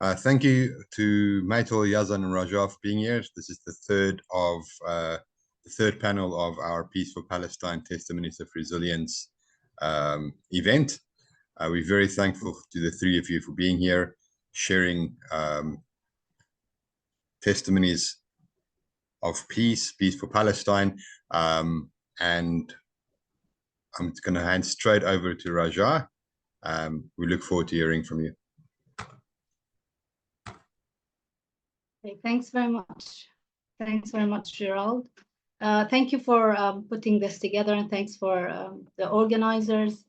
Thank you to meital, Yazan, and Rajaa for being here. This is the third panel of our Peace for Palestine Testimonies of Resilience event. We're very thankful to the three of you for being here, sharing testimonies of peace for Palestine. And I'm going to hand straight over to Rajaa. We look forward to hearing from you. Okay, thanks very much. Thanks very much, Gerald. Thank you for putting this together, and thanks for the organizers.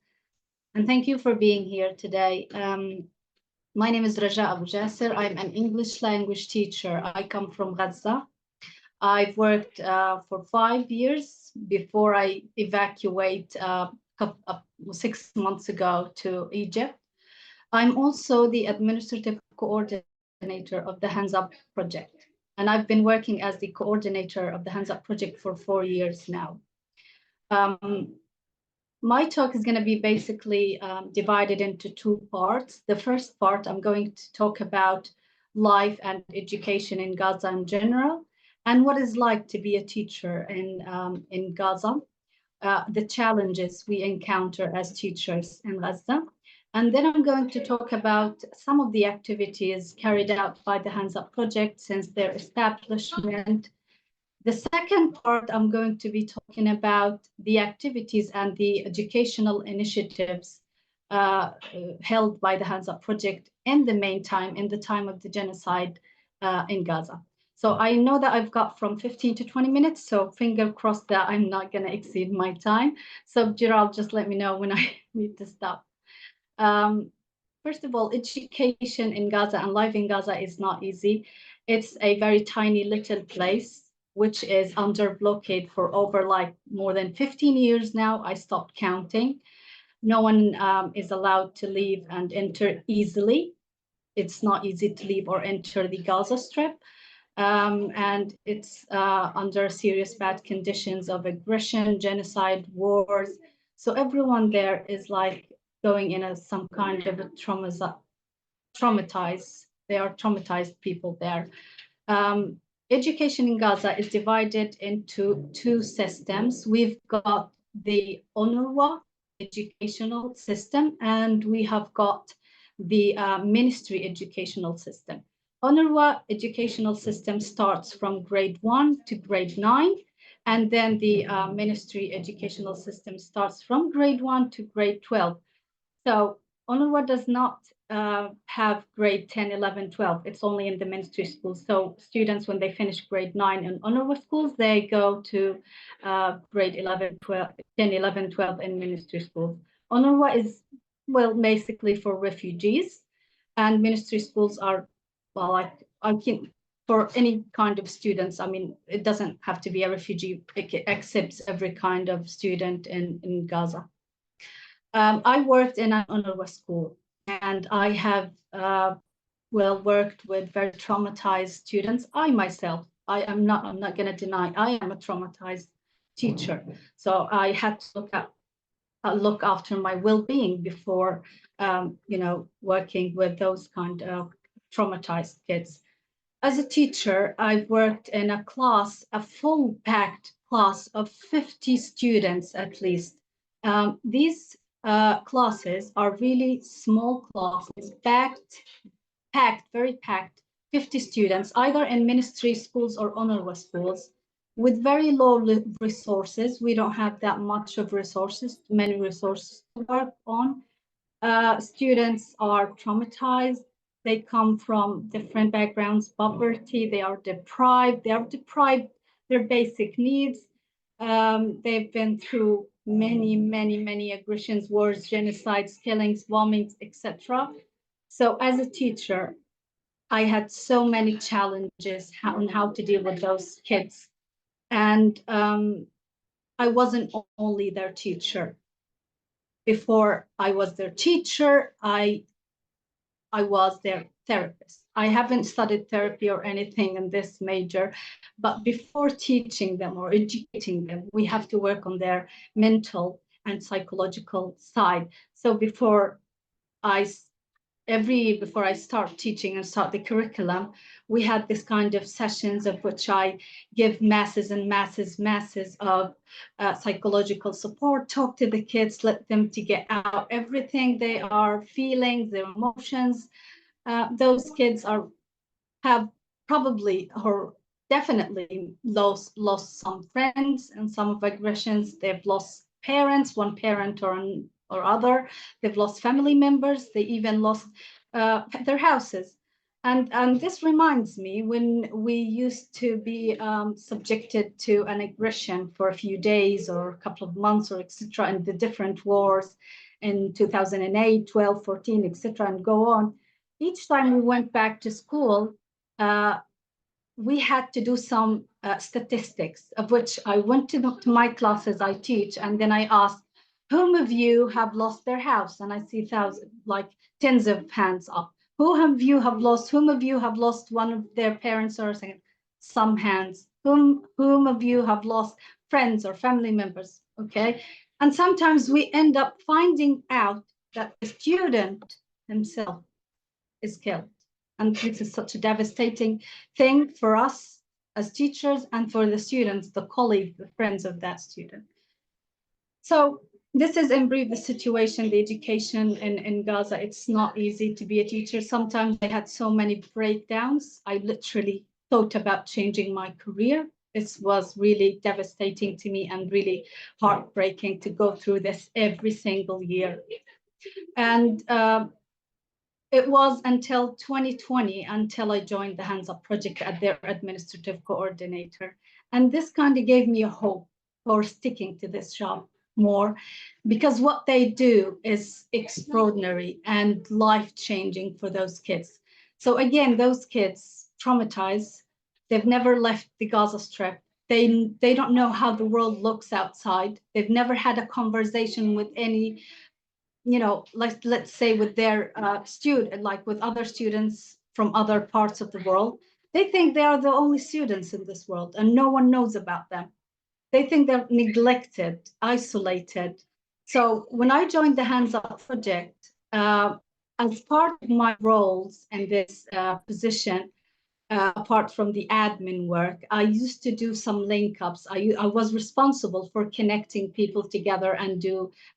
And thank you for being here today. My name is Rajaa Jasser. I'm an English language teacher. I come from Gaza. I've worked for 5 years before I evacuate 6 months ago to Egypt. I'm also the administrative coordinator of the Hands Up project. And I've been working as the coordinator of the Hands Up project for 4 years now. My talk is going to be basically divided into 2 parts. The first part, I'm going to talk about life and education in Gaza in general, and what it's like to be a teacher in Gaza, the challenges we encounter as teachers in Gaza. And then I'm going to talk about some of the activities carried out by the Hands Up project since their establishment. The second part, I'm going to be talking about the activities and the educational initiatives held by the Hands Up project in the time of the genocide in Gaza. So I know that I've got from 15 to 20 minutes, so finger crossed that I'm not going to exceed my time. So Gerald, just let me know when I need to stop. First of all, education in Gaza and life in Gaza is not easy. It's a very tiny little place, which is under blockade for over more than 15 years now. I stopped counting. No one is allowed to leave and enter easily. It's not easy to leave or enter the Gaza Strip. And it's under serious bad conditions of aggression, genocide, wars. So everyone there is going in some kind of a traumatized. They are traumatized people there. Education in Gaza is divided into 2 systems. We've got the UNRWA educational system, and we have got the ministry educational system. UNRWA educational system starts from grade 1 to grade 9, and then the ministry educational system starts from grade 1 to grade 12. So UNRWA does not have grade 10, 11, 12. It's only in the ministry schools. So students, when they finish grade 9 in UNRWA schools, they go to grade 11, 12, 10, 11, 12 in ministry schools. UNRWA is, well, basically for refugees, and ministry schools are, well, I can, for any kind of students. I mean, it doesn't have to be a refugee. It accepts every kind of student in Gaza. I worked in an UNRWA school, and I have worked with very traumatized students. I myself, I'm not going to deny, I am a traumatized teacher. So I had to look after my well-being before, working with those kind of traumatized kids. As a teacher, I've worked in a class, a full-packed class of 50 students at least. These classes are really small classes, very packed, 50 students, either in ministry schools or UNRWA schools, with very low resources. We don't have that much of many resources to work on. Students are traumatized. They come from different backgrounds, poverty, they are deprived their basic needs. They've been through many aggressions, wars, genocides, killings, bombings, etc. So as a teacher, I had so many challenges on how to deal with those kids. And I wasn't only their teacher. Before I was their teacher, I was their therapist. I haven't studied therapy or anything in this major, but before teaching them or educating them, we have to work on their mental and psychological side. So before I before I start teaching and start the curriculum, we had this kind of sessions of which I give masses and masses of psychological support, talk to the kids, let them to get out everything they are feeling, their emotions. Those kids have probably or definitely lost some friends and some of aggressions. They've lost parents, one parent or other. They've lost family members. They even lost their houses. And this reminds me when we used to be subjected to an aggression for a few days or a couple of months or etc. in the different wars in 2008, 12, 14, etc. and go on. Each time we went back to school, we had to do some statistics, of which I went to my classes I teach, and then I asked, whom of you have lost their house? And I see thousands, like tens of hands up. Whom of you have lost one of their parents or something? Some hands. Whom of you have lost friends or family members? Okay. And sometimes we end up finding out that the student himself is killed. And this is such a devastating thing for us as teachers and for the students, the colleagues, the friends of that student. So this is in brief the situation, the education in Gaza. It's not easy to be a teacher. Sometimes I had so many breakdowns. I literally thought about changing my career. This was really devastating to me and really heartbreaking to go through this every single year. And it was until 2020 until I joined the Hands Up Project as their administrative coordinator. And this kind of gave me a hope for sticking to this job more, because what they do is extraordinary and life-changing for those kids. So again, those kids traumatized, they've never left the Gaza Strip. They don't know how the world looks outside. They've never had a conversation with any, let's say with their student, like with other students from other parts of the world. They think they are the only students in this world and no one knows about them. They think they're neglected, isolated. So when I joined the Hands Up Project, as part of my roles in this position, apart from the admin work, I used to do some link ups. I was responsible for connecting people together and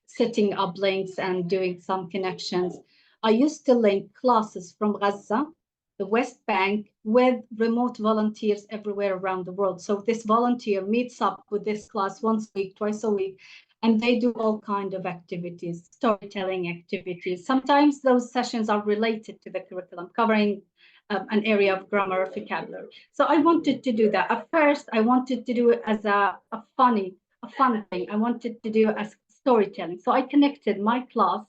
setting up links and doing some connections. I used to link classes from Gaza, the West Bank, with remote volunteers everywhere around the world. So this volunteer meets up with this class once a week, twice a week, and they do all kinds of activities, storytelling activities. Sometimes those sessions are related to the curriculum, covering an area of grammar or vocabulary. So I wanted to do that. At first, I wanted to do it as a fun thing. I wanted to do it as storytelling. So I connected my class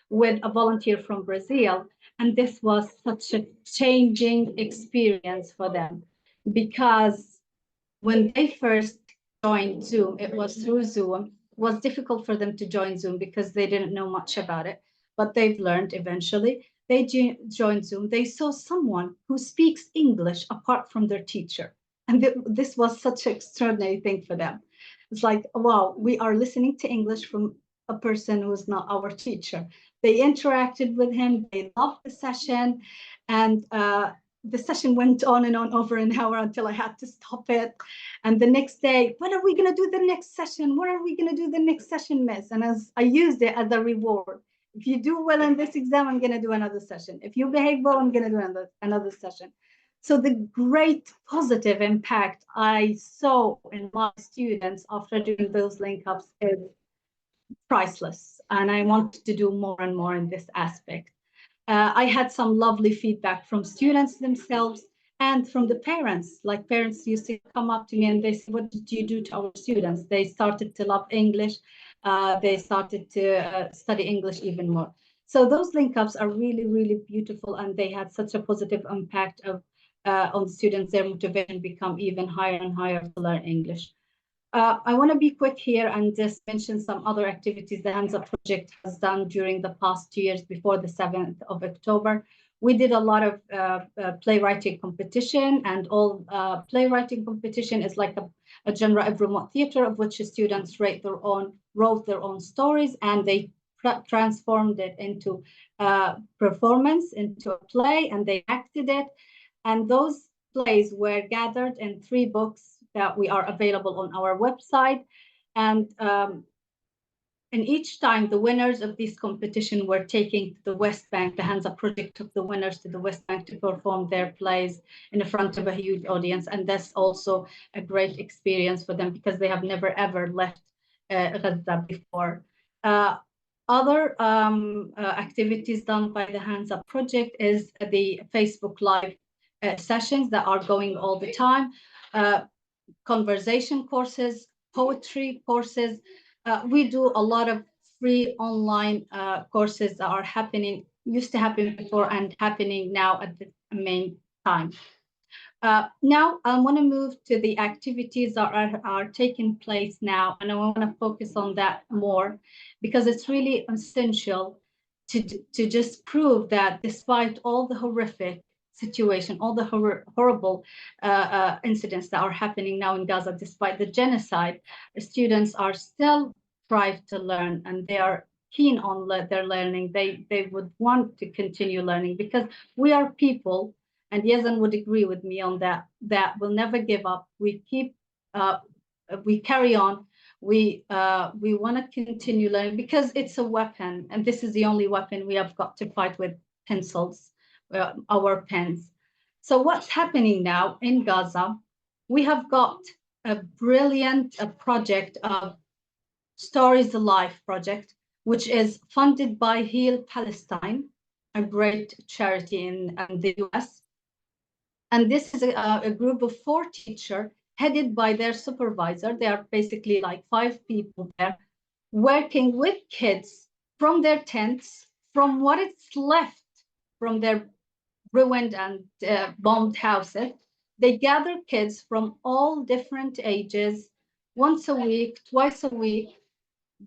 with a volunteer from Brazil, and this was such a changing experience for them, because when they first joined Zoom, it was through Zoom. It was difficult for them to join Zoom because they didn't know much about it, but they've learned eventually. They joined Zoom. They saw someone who speaks English apart from their teacher. And this was such an extraordinary thing for them. It's like, wow, we are listening to English from a person who is not our teacher. They interacted with him. They loved the session. And the session went on and on over an hour until I had to stop it. And the next day, when are we going to do the next session? What are we going to do the next session, miss? And as I used it as a reward. If you do well in this exam, I'm going to do another session. If you behave well, I'm going to do another session. So the great positive impact I saw in my students after doing those link ups is priceless. And I wanted to do more and more in this aspect. I had some lovely feedback from students themselves and from the parents. Like parents used to come up to me and they said, what did you do to our students? They started to love English. They started to study English even more. So those link ups are really, really beautiful, and they had such a positive impact on students. Their motivation become even higher and higher to learn English. I want to be quick here and just mention some other activities the Hands Up Project has done during the past 2 years before the 7th of October. We did a lot of playwriting competition, and all playwriting competition is like a genre of remote theater of which students wrote their own stories, and they transformed it into performance, into a play, and they acted it. And those plays were gathered in 3 books that we are available on our website. And each time the winners of this competition were taken to the West Bank. The Hands Up Project took the winners to the West Bank to perform their plays in front of a huge audience. And that's also a great experience for them because they have never, ever left Gaza before. Other activities done by the Hands Up Project is the Facebook Live sessions that are going all the time, conversation courses, poetry courses. We do a lot of free online courses that are happening, used to happen before and happening now at the main time. Now I want to move to the activities that are taking place now, and I want to focus on that more because it's really essential to just prove that despite all the horrific situation, all the horrible incidents that are happening now in Gaza, despite the genocide, the students are still strive to learn, and they are keen on their learning. They would want to continue learning because we are people, and Yazan would agree with me on that, that we'll never give up. We keep, we carry on. We want to continue learning because it's a weapon, and this is the only weapon we have got to fight with: pencils, our pens. So what's happening now in Gaza? We have got a brilliant project of Stories Alive project, which is funded by Heal Palestine, a great charity in the US. And this is a group of 4 teachers headed by their supervisor. They are basically like 5 people there working with kids from their tents, from what is left from their ruined and bombed houses. They gather kids from all different ages, once a week, twice a week.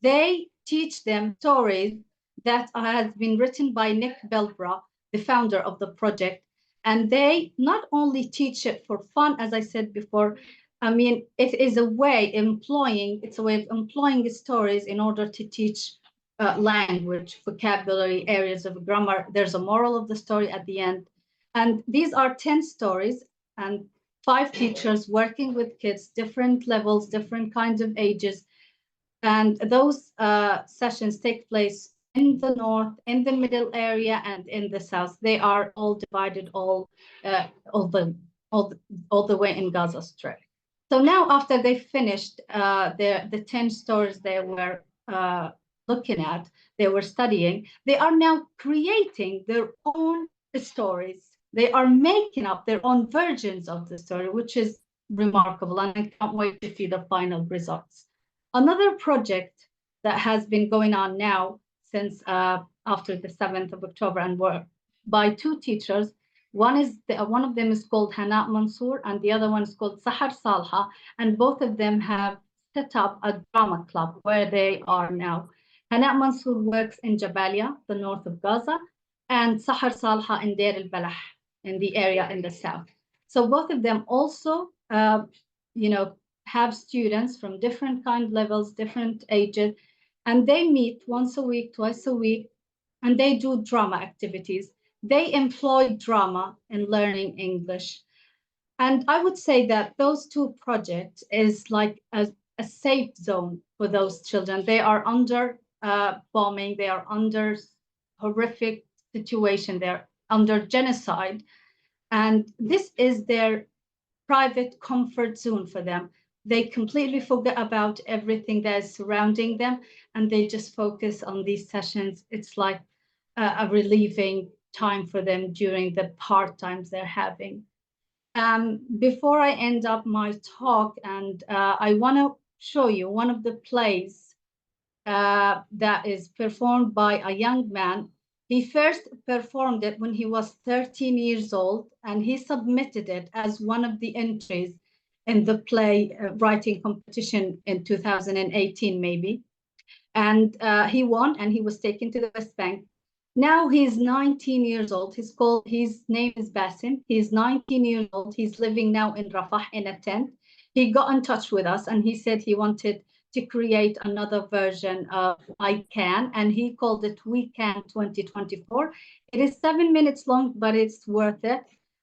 They teach them stories that has been written by Nick Belbra, the founder of the project. And they not only teach it for fun, as I said before, I mean, it is a way it's a way of employing stories in order to teach language, vocabulary, areas of grammar. There's a moral of the story at the end. And these are 10 stories and 5 teachers working with kids, different levels, different kinds of ages. And those sessions take place in the north, in the middle area, and in the south. They are all divided all the way in Gaza Strip. So now, after they finished the 10 stories they were looking at, they were studying, they are now creating their own stories. They are making up their own versions of the story, which is remarkable, and I can't wait to see the final results. Another project that has been going on now since after the 7th of October and were by 2 teachers. One of them is called Hana Mansour, and the other one is called Sahar Salha, and both of them have set up a drama club where they are now. Hana Mansour works in Jabalia, the north of Gaza, and Sahar Salha in Deir al-Balah, in the area in the south. So both of them also, have students from different kind levels, different ages, and they meet once a week, twice a week, and they do drama activities. They employ drama in learning English. And I would say that those 2 projects is like a safe zone for those children. They are under bombing, they are under horrific situation, they're under genocide. And this is their private comfort zone for them. They completely forget about everything that is surrounding them, and they just focus on these sessions. It's like a relieving time for them during the hard times they're having. Before I end up my talk, and I want to show you one of the plays that is performed by a young man. He first performed it when he was 13 years old, and he submitted it as one of the entries in the play writing competition in 2018, maybe. And he won, and he was taken to the West Bank. Now he's 19 years old. His name is Basim. He's 19 years old. He's living now in Rafah in a tent. He got in touch with us, and he said he wanted to create another version of I Can, and he called it We Can 2024. It is 7 minutes long, but it's worth it.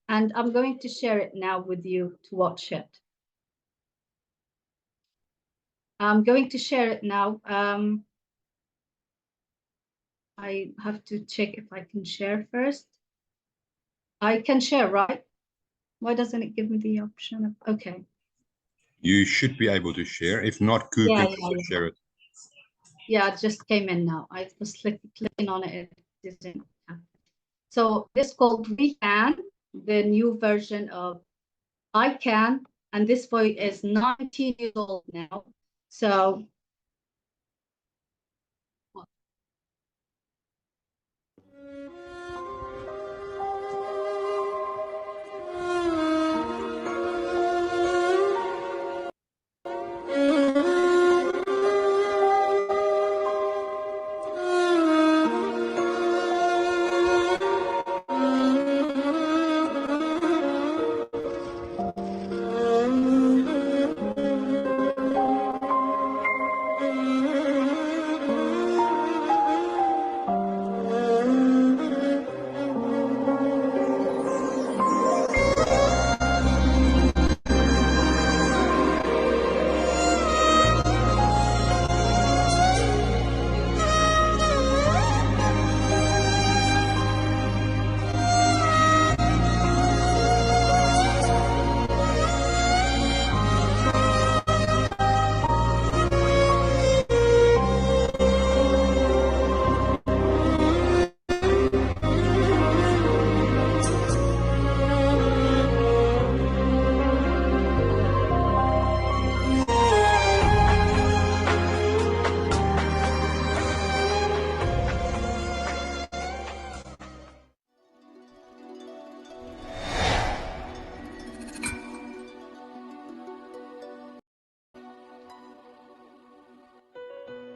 And I'm going to share it now with you to watch it. I'm going to share it now. I have to check if I can share first. I can share, right? Why doesn't it give me the option of, okay. You should be able to share. If not, Ku can also share it. Yeah, it just came in now. I was clicking on it. It didn't happen. So this called We Can, the new version of I Can, and this boy is 19 years old now. So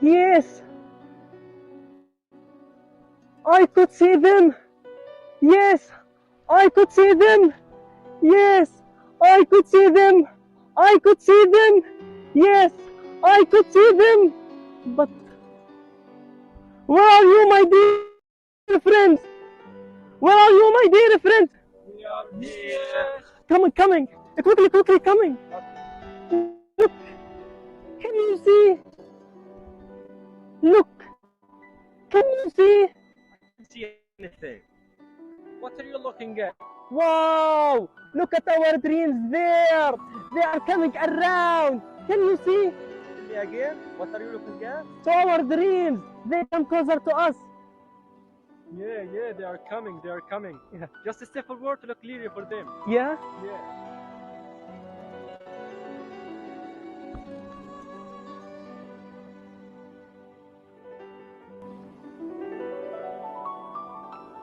Yes, I could see them. Yes, I could see them. Yes, I could see them. I could see them. Yes, I could see them. But where are you, my dear friends? Where are you, my dear friends? We are here. Coming. Quickly coming. Look, can you see? Look, can you see? I don't see anything. What are you looking at? Wow! Look at our dreams there! They are coming around! Can you see? Tell me again. What are you looking at? So our dreams, they come closer to us. Yeah, they are coming. Yeah. Just step forward to look clearly for them. Yeah? Yeah.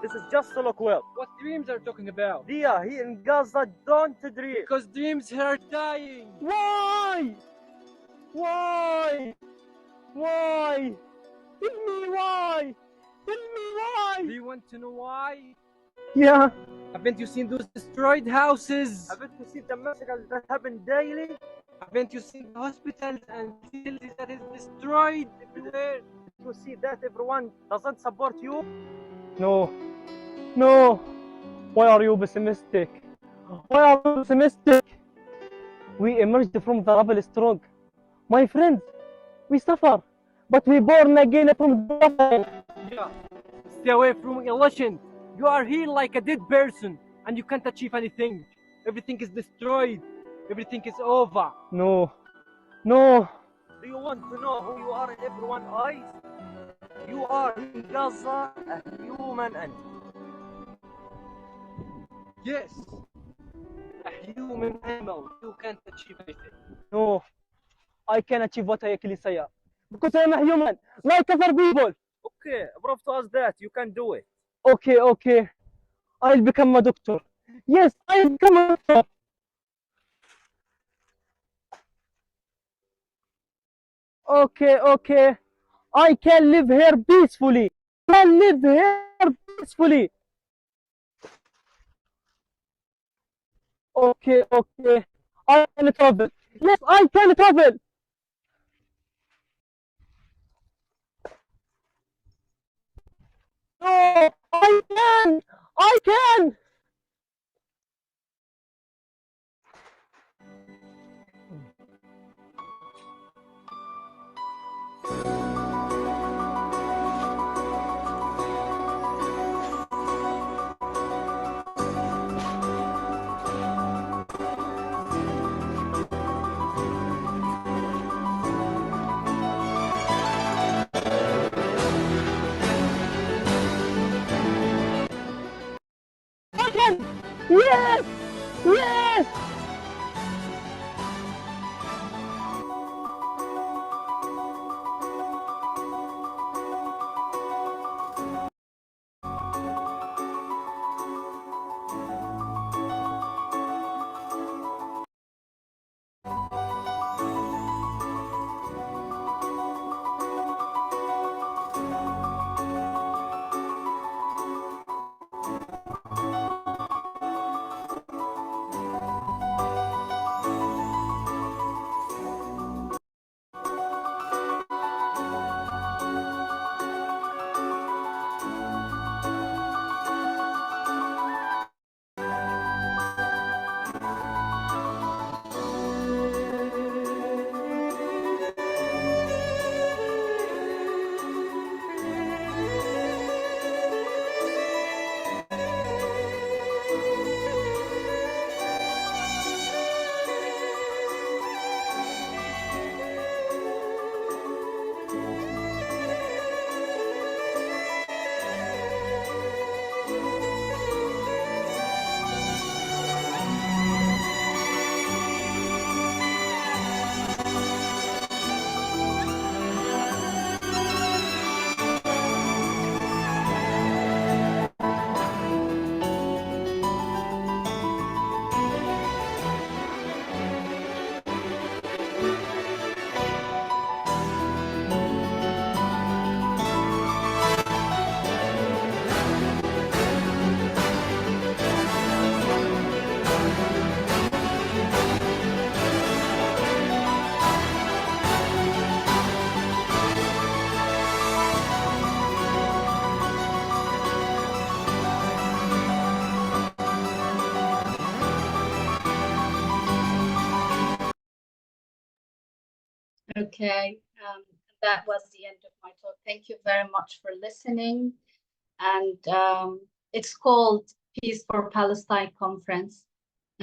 This is just to look well. What dreams are you talking about? Dia, here in Gaza, don't dream. Because dreams here are dying. Why? Tell me why? Do you want to know why? Yeah. Haven't you seen those destroyed houses? Haven't you seen the massacres that happen daily? Haven't you seen the hospitals and facilities that is destroyed everywhere? You see that everyone doesn't support you? No. Why are you pessimistic? We emerged from the rubble strong. My friends, we suffer, but we born again from the rubble. Yeah. Stay away from illusion. You are here like a dead person and you can't achieve anything. Everything is destroyed. Everything is over. No. Do you want to know who you are in everyone's eyes? You are in Gaza a human entity. Yes. A human animal. You can't achieve anything. No, I can achieve what I actually say. Because I am a human, like other people. Okay, prove to us that you can do it. Okay. I'll become a doctor. Yes, I'll become a doctor. Okay. I can live here peacefully. Okay. I can travel. Yes, I can travel. No, I can! I can! I can! Yes! Yes! Okay, that was the end of my talk. Thank you very much for listening. And it's called Peace for Palestine Conference.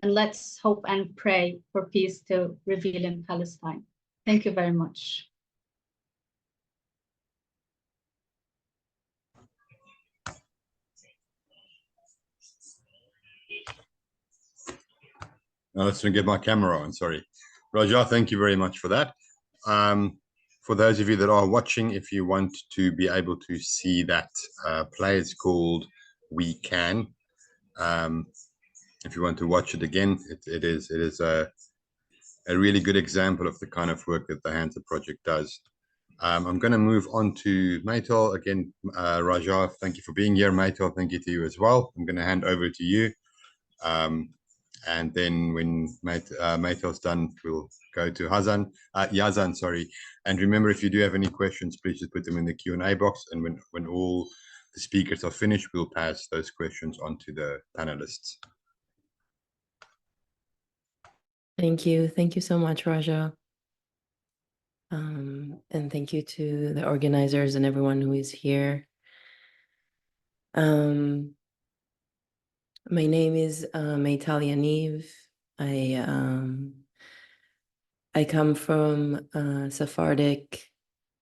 And let's hope and pray for peace to reveal in Palestine. Thank you very much. Now let's get my camera on, sorry. Rajaa, thank you very much for that. For those of you that are watching, if you want to be able to see that play, it's called We Can. If you want to watch it again, it is a really good example of the kind of work that the Hands Project does. I'm going to move on to meital. Again, Rajaa, thank you for being here. Meital, thank you to you as well. I'm going to hand over to you. And then when meital's done, we'll go to Yazan, sorry. And remember, if you do have any questions, please just put them in the Q&A box. And when all the speakers are finished, we'll pass those questions on to the panelists. Thank you. Thank you so much, Rajaa. And thank you to the organizers and everyone who is here. My name is meital Yaniv. I come from Sephardic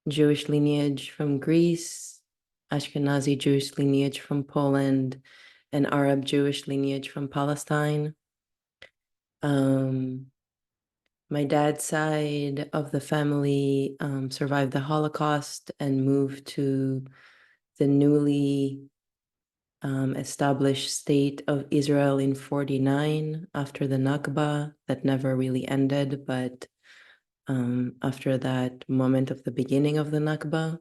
Jewish lineage from Greece, Ashkenazi Jewish lineage from Poland, and Arab Jewish lineage from Palestine. My dad's side of the family survived the Holocaust and moved to the newly established state of Israel in 1949 after the Nakba that never really ended, but after that moment of the beginning of the Nakba.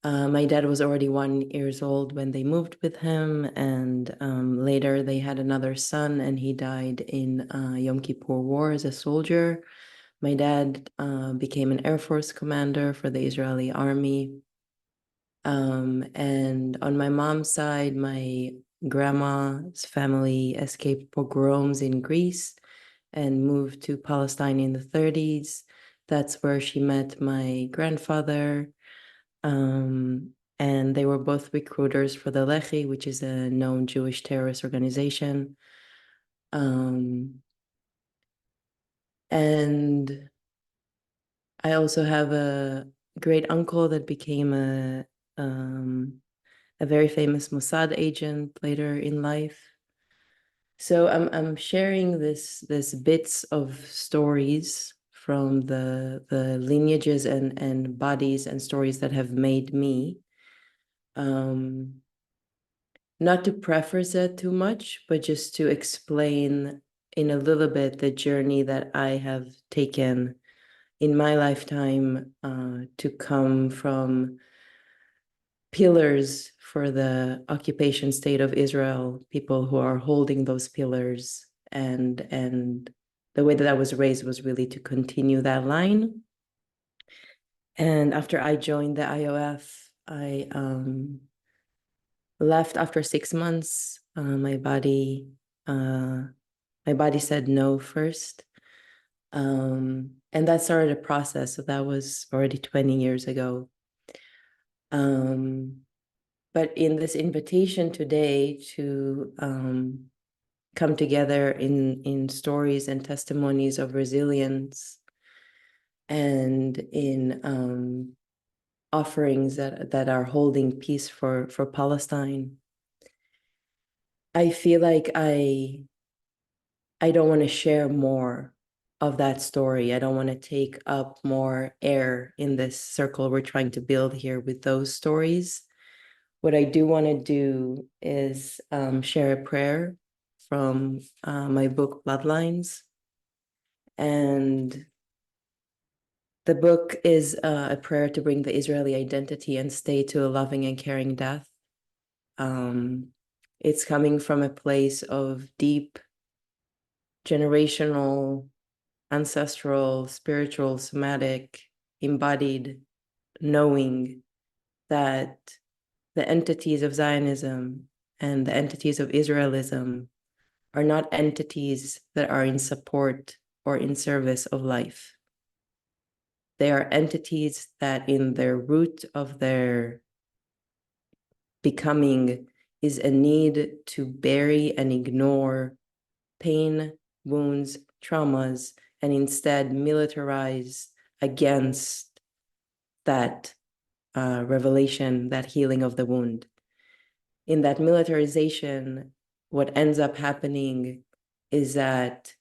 My dad was already 1 year old when they moved with him, and later they had another son, and he died in Yom Kippur War as a soldier. My dad became an Air Force commander for the Israeli army And on my mom's side, my grandma's family escaped pogroms in Greece and moved to Palestine in the 30s. That's where she met my grandfather. And they were both recruiters for the Lehi, which is a known Jewish terrorist organization. And I also have a great uncle that became a very famous Mossad agent later in life. So I'm sharing this bits of stories from the lineages and bodies and stories that have made me. Not to preface it too much, but just to explain in a little bit the journey that I have taken in my lifetime to come from pillars for the occupation state of Israel, people who are holding those pillars, and the way that I was raised was really to continue that line. And after I joined the IOF, I left after 6 months. My body said no first. And that started a process. So that was already 20 years ago. But in this invitation today to come together in stories and testimonies of resilience and in offerings that are holding peace for Palestine, I feel like I don't want to share more of that story. I don't want to take up more air in this circle we're trying to build here with those stories. What I do want to do is share a prayer from my book, Bloodlines. And the book is a prayer to bring the Israeli identity and stay to a loving and caring death. It's coming from a place of deep generational, ancestral, spiritual, somatic, embodied knowing that the entities of Zionism and the entities of Israelism are not entities that are in support or in service of life. They are entities that in their root of their becoming is a need to bury and ignore pain, wounds, traumas, and instead militarize against that revelation, that healing of the wound. In that militarization, what ends up happening is that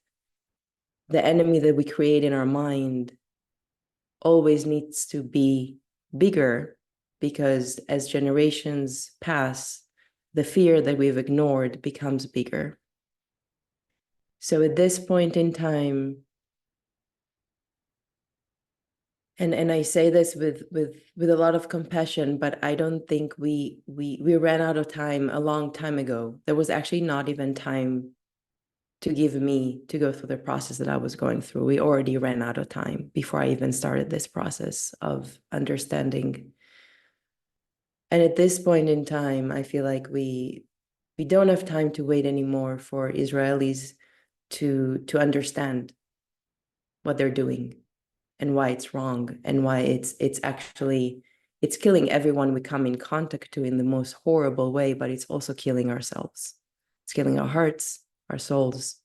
the enemy that we create in our mind always needs to be bigger, because as generations pass, the fear that we've ignored becomes bigger. So at this point in time, and I say this with a lot of compassion, but I don't think we ran out of time a long time ago. There was actually not even time to give me to go through the process that I was going through. We already ran out of time before I even started this process of understanding. And at this point in time, I feel like we don't have time to wait anymore for Israelis to understand what they're doing and why it's wrong and why it's killing everyone we come in contact to in the most horrible way, but it's also killing ourselves. It's killing our hearts, our souls,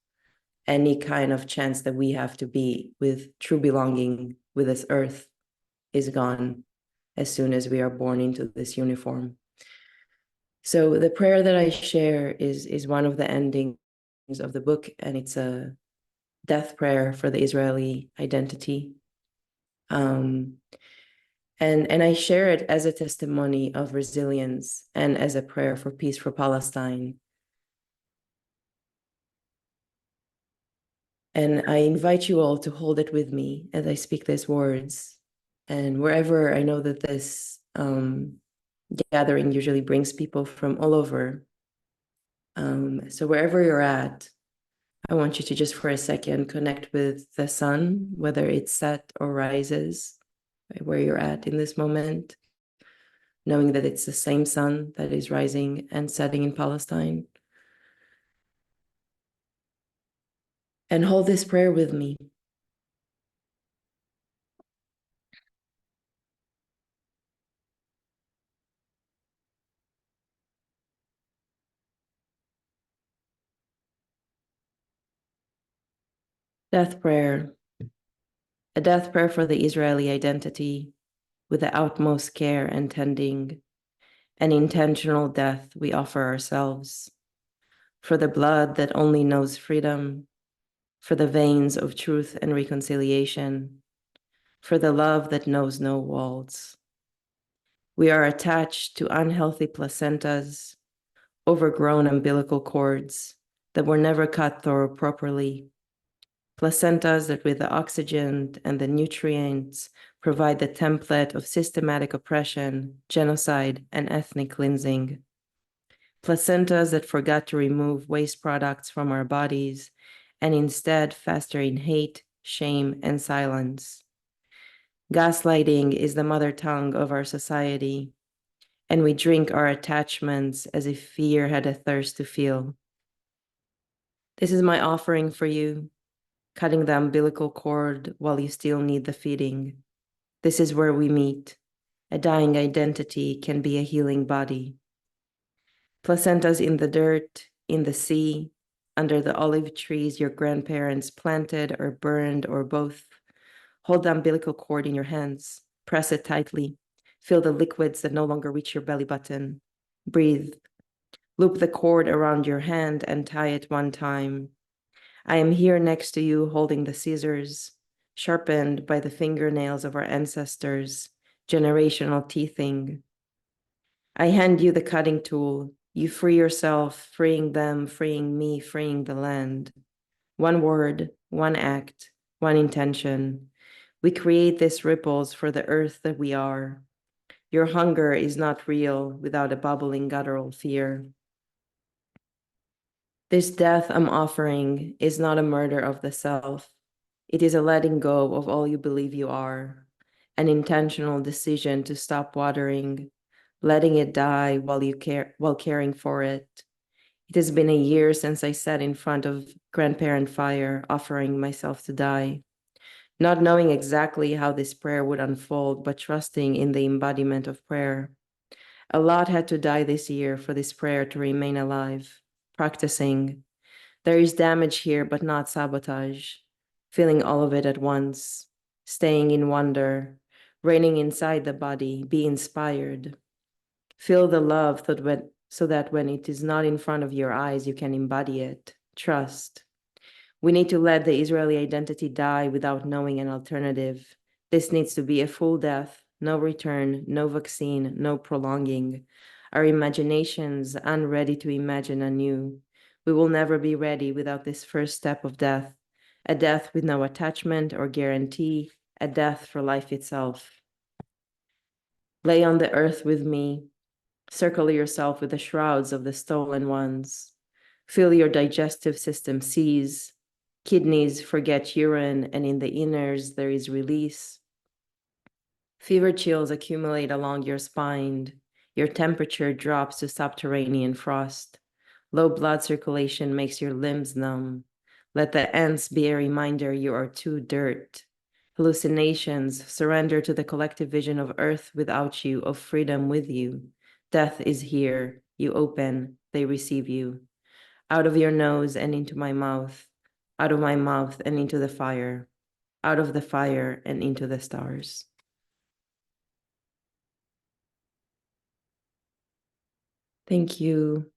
any kind of chance that we have to be with true belonging with this earth is gone as soon as we are born into this uniform. So the prayer that I share is one of the endings of the book, and it's a death prayer for the Israeli identity. And I share it as a testimony of resilience and as a prayer for peace for Palestine. And I invite you all to hold it with me as I speak these words. And wherever I know that this gathering usually brings people from all over. So wherever you're at, I want you to just for a second connect with the sun, whether it's set or rises, right, where you're at in this moment. knowing that it's the same sun that is rising and setting in Palestine. And hold this prayer with me. Death prayer. A death prayer for the Israeli identity, with the utmost care and tending, an intentional death we offer ourselves, for the blood that only knows freedom, for the veins of truth and reconciliation, for the love that knows no walls. We are attached to unhealthy placentas, overgrown umbilical cords that were never cut through properly, placentas that with the oxygen and the nutrients provide the template of systematic oppression, genocide, and ethnic cleansing. Placentas that forgot to remove waste products from our bodies and instead fester in hate, shame, and silence. Gaslighting is the mother tongue of our society, and we drink our attachments as if fear had a thirst to feel. This is my offering for you, cutting the umbilical cord while you still need the feeding. This is where we meet. A dying identity can be a healing body. Placentas in the dirt, in the sea, under the olive trees your grandparents planted or burned or both. Hold the umbilical cord in your hands. Press it tightly. Feel the liquids that no longer reach your belly button. Breathe. Loop the cord around your hand and tie it one time. I am here next to you holding the scissors, sharpened by the fingernails of our ancestors, generational teething. I hand you the cutting tool. You free yourself, freeing them, freeing me, freeing the land. One word, one act, one intention. We create these ripples for the earth that we are. Your hunger is not real without a bubbling guttural fear. This death I'm offering is not a murder of the self. It is a letting go of all you believe you are, an intentional decision to stop watering, letting it die while caring for it. It has been a year since I sat in front of grandparent fire, offering myself to die, not knowing exactly how this prayer would unfold, but trusting in the embodiment of prayer. A lot had to die this year for this prayer to remain alive, practicing. There is damage here, but not sabotage. Feeling all of it at once, staying in wonder, reigning inside the body, be inspired. Feel the love so that when it is not in front of your eyes, you can embody it. Trust. We need to let the Israeli identity die without knowing an alternative. This needs to be a full death, no return, no vaccine, no prolonging. Our imaginations unready to imagine anew. We will never be ready without this first step of death, a death with no attachment or guarantee, a death for life itself. Lay on the earth with me. Circle yourself with the shrouds of the stolen ones. Feel your digestive system seize. Kidneys forget urine, and in the inners there is release. Fever chills accumulate along your spine. Your temperature drops to subterranean frost. Low blood circulation makes your limbs numb. Let the ants be a reminder you are too dirt. Hallucinations surrender to the collective vision of earth without you, of freedom with you. Death is here. You open, they receive you. Out of your nose and into my mouth. Out of my mouth and into the fire. Out of the fire and into the stars. Thank you.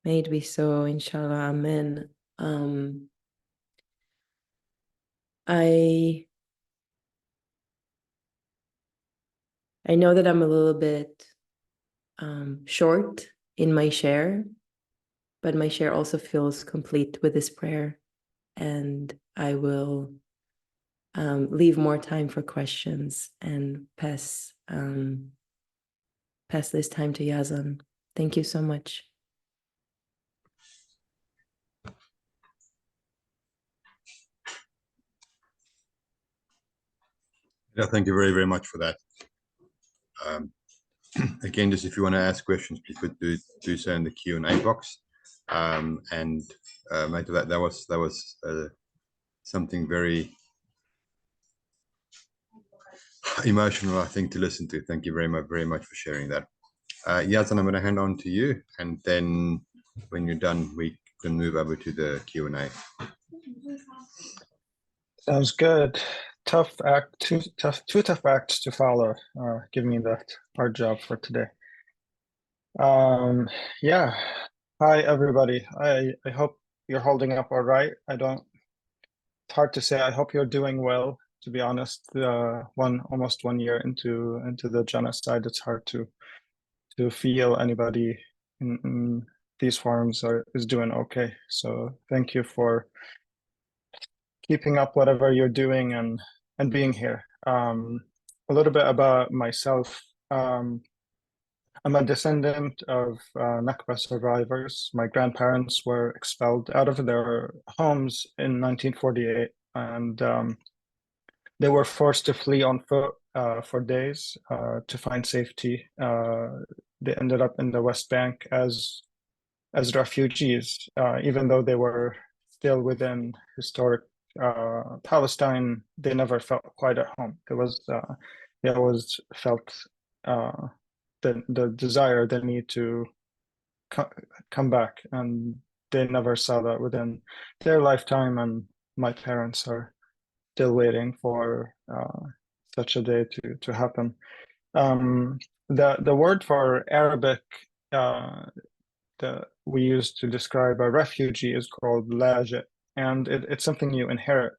May it be so, inshallah, amen. I know that I'm a little bit short in my share, but my share also feels complete with this prayer, and I will leave more time for questions and pass this time to Yazan. Thank you so much. Yeah, thank you very, very much for that. again, just if you want to ask questions, please do so in the Q&A box. Mate, that was something very emotional, I think, to listen to. Thank you very much for sharing that. Yazan, I'm going to hand on to you, and then when you're done, we can move over to the Q&A. Sounds good. Tough act, two tough acts to follow. Give me that hard job for today. Yeah. Hi everybody. I hope you're holding up all right. It's hard to say. I hope you're doing well. To be honest, almost 1 year into the genocide, it's hard to feel anybody in these forums is doing okay. So thank you for keeping up whatever you're doing and being here. A little bit about myself. I'm a descendant of Nakba survivors. My grandparents were expelled out of their homes in 1948, and they were forced to flee on foot for days to find safety. They ended up in the West Bank as refugees, even though they were still within historic Palestine. They never felt quite at home. They always felt the desire, the need to come back, and they never saw that within their lifetime. And my parents are still waiting for such a day to happen. The word for Arabic that we use to describe a refugee is called lajit, and it's something you inherit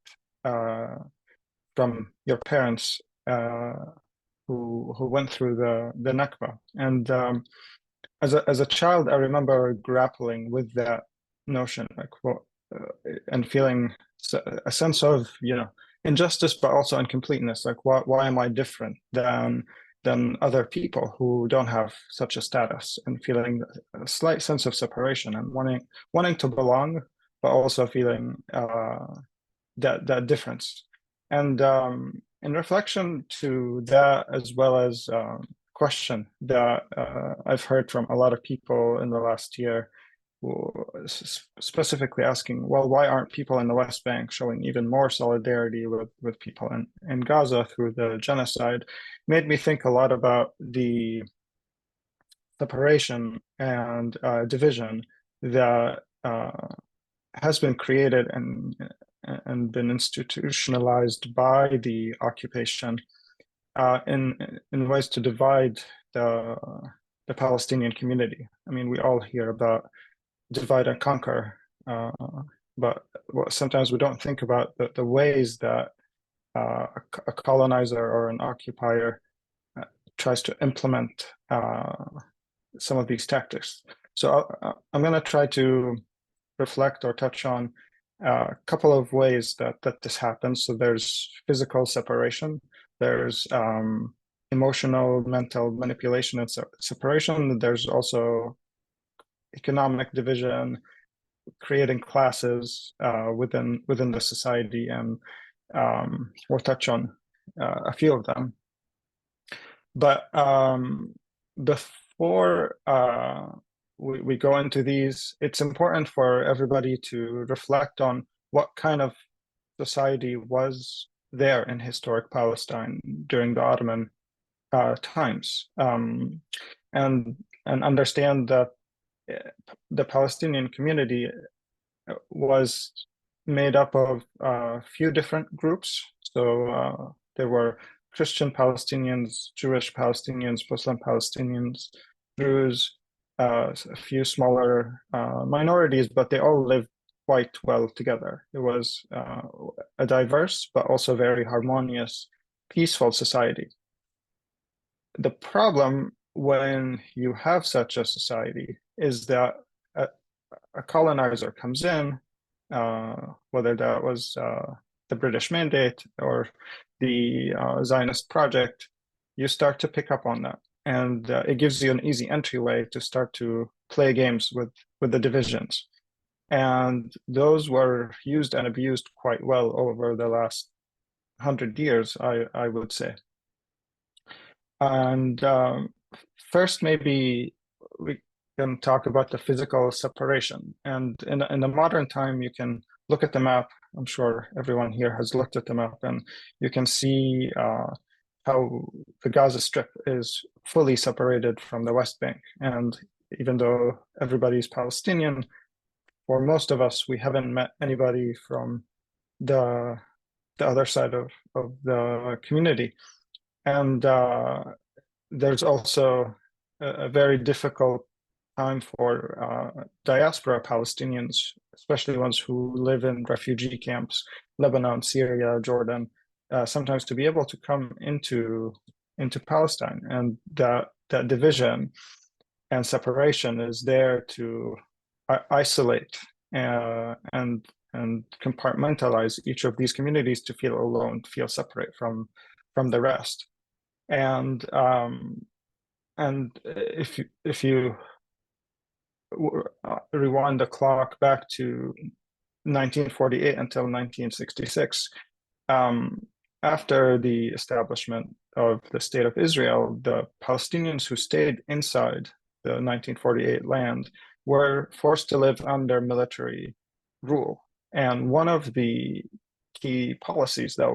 from your parents who went through the Nakba. And as a child, I remember grappling with that notion, and feeling a sense of injustice, but also incompleteness. Like, why am I different than other people who don't have such a status, and feeling a slight sense of separation and wanting to belong, but also feeling that difference. And in reflection to that, as well as question that I've heard from a lot of people in the last year, specifically asking, well, why aren't people in the West Bank showing even more solidarity with people in Gaza through the genocide, made me think a lot about the separation and division that has been created and been institutionalized by the occupation in ways to divide the Palestinian community. I mean, we all hear about divide and conquer, but sometimes we don't think about the ways that a colonizer or an occupier tries to implement some of these tactics. So I'm going to try to reflect or touch on a couple of ways that this happens. So there's physical separation, there's emotional, mental manipulation and separation. There's also economic division, creating classes within the society, and we'll touch on a few of them. But before we go into these, it's important for everybody to reflect on what kind of society was there in historic Palestine during the Ottoman times, and understand that the Palestinian community was made up of a few different groups. So there were Christian Palestinians, Jewish Palestinians, Muslim Palestinians, Druze, a few smaller minorities, but they all lived quite well together. It was a diverse but also very harmonious, peaceful society. The problem when you have such a society is that a colonizer comes in, whether that was the British Mandate or the Zionist project, you start to pick up on that. And it gives you an easy entryway to start to play games with the divisions. And those were used and abused quite well over the last 100 years, I would say. And first, maybe we can talk about the physical separation. And in the modern time, you can look at the map. I'm sure everyone here has looked at the map, and you can see how the Gaza Strip is fully separated from the West Bank. And even though everybody's Palestinian, for most of us, we haven't met anybody from the other side of the community. And there's also a very difficult time for diaspora Palestinians, especially ones who live in refugee camps, Lebanon, Syria, Jordan, sometimes to be able to come into Palestine. And that division and separation is there to isolate and compartmentalize each of these communities to feel alone, feel separate from the rest. And if you rewind the clock back to 1948 until 1966, after the establishment of the State of Israel, the Palestinians who stayed inside the 1948 land were forced to live under military rule. And one of the key policies that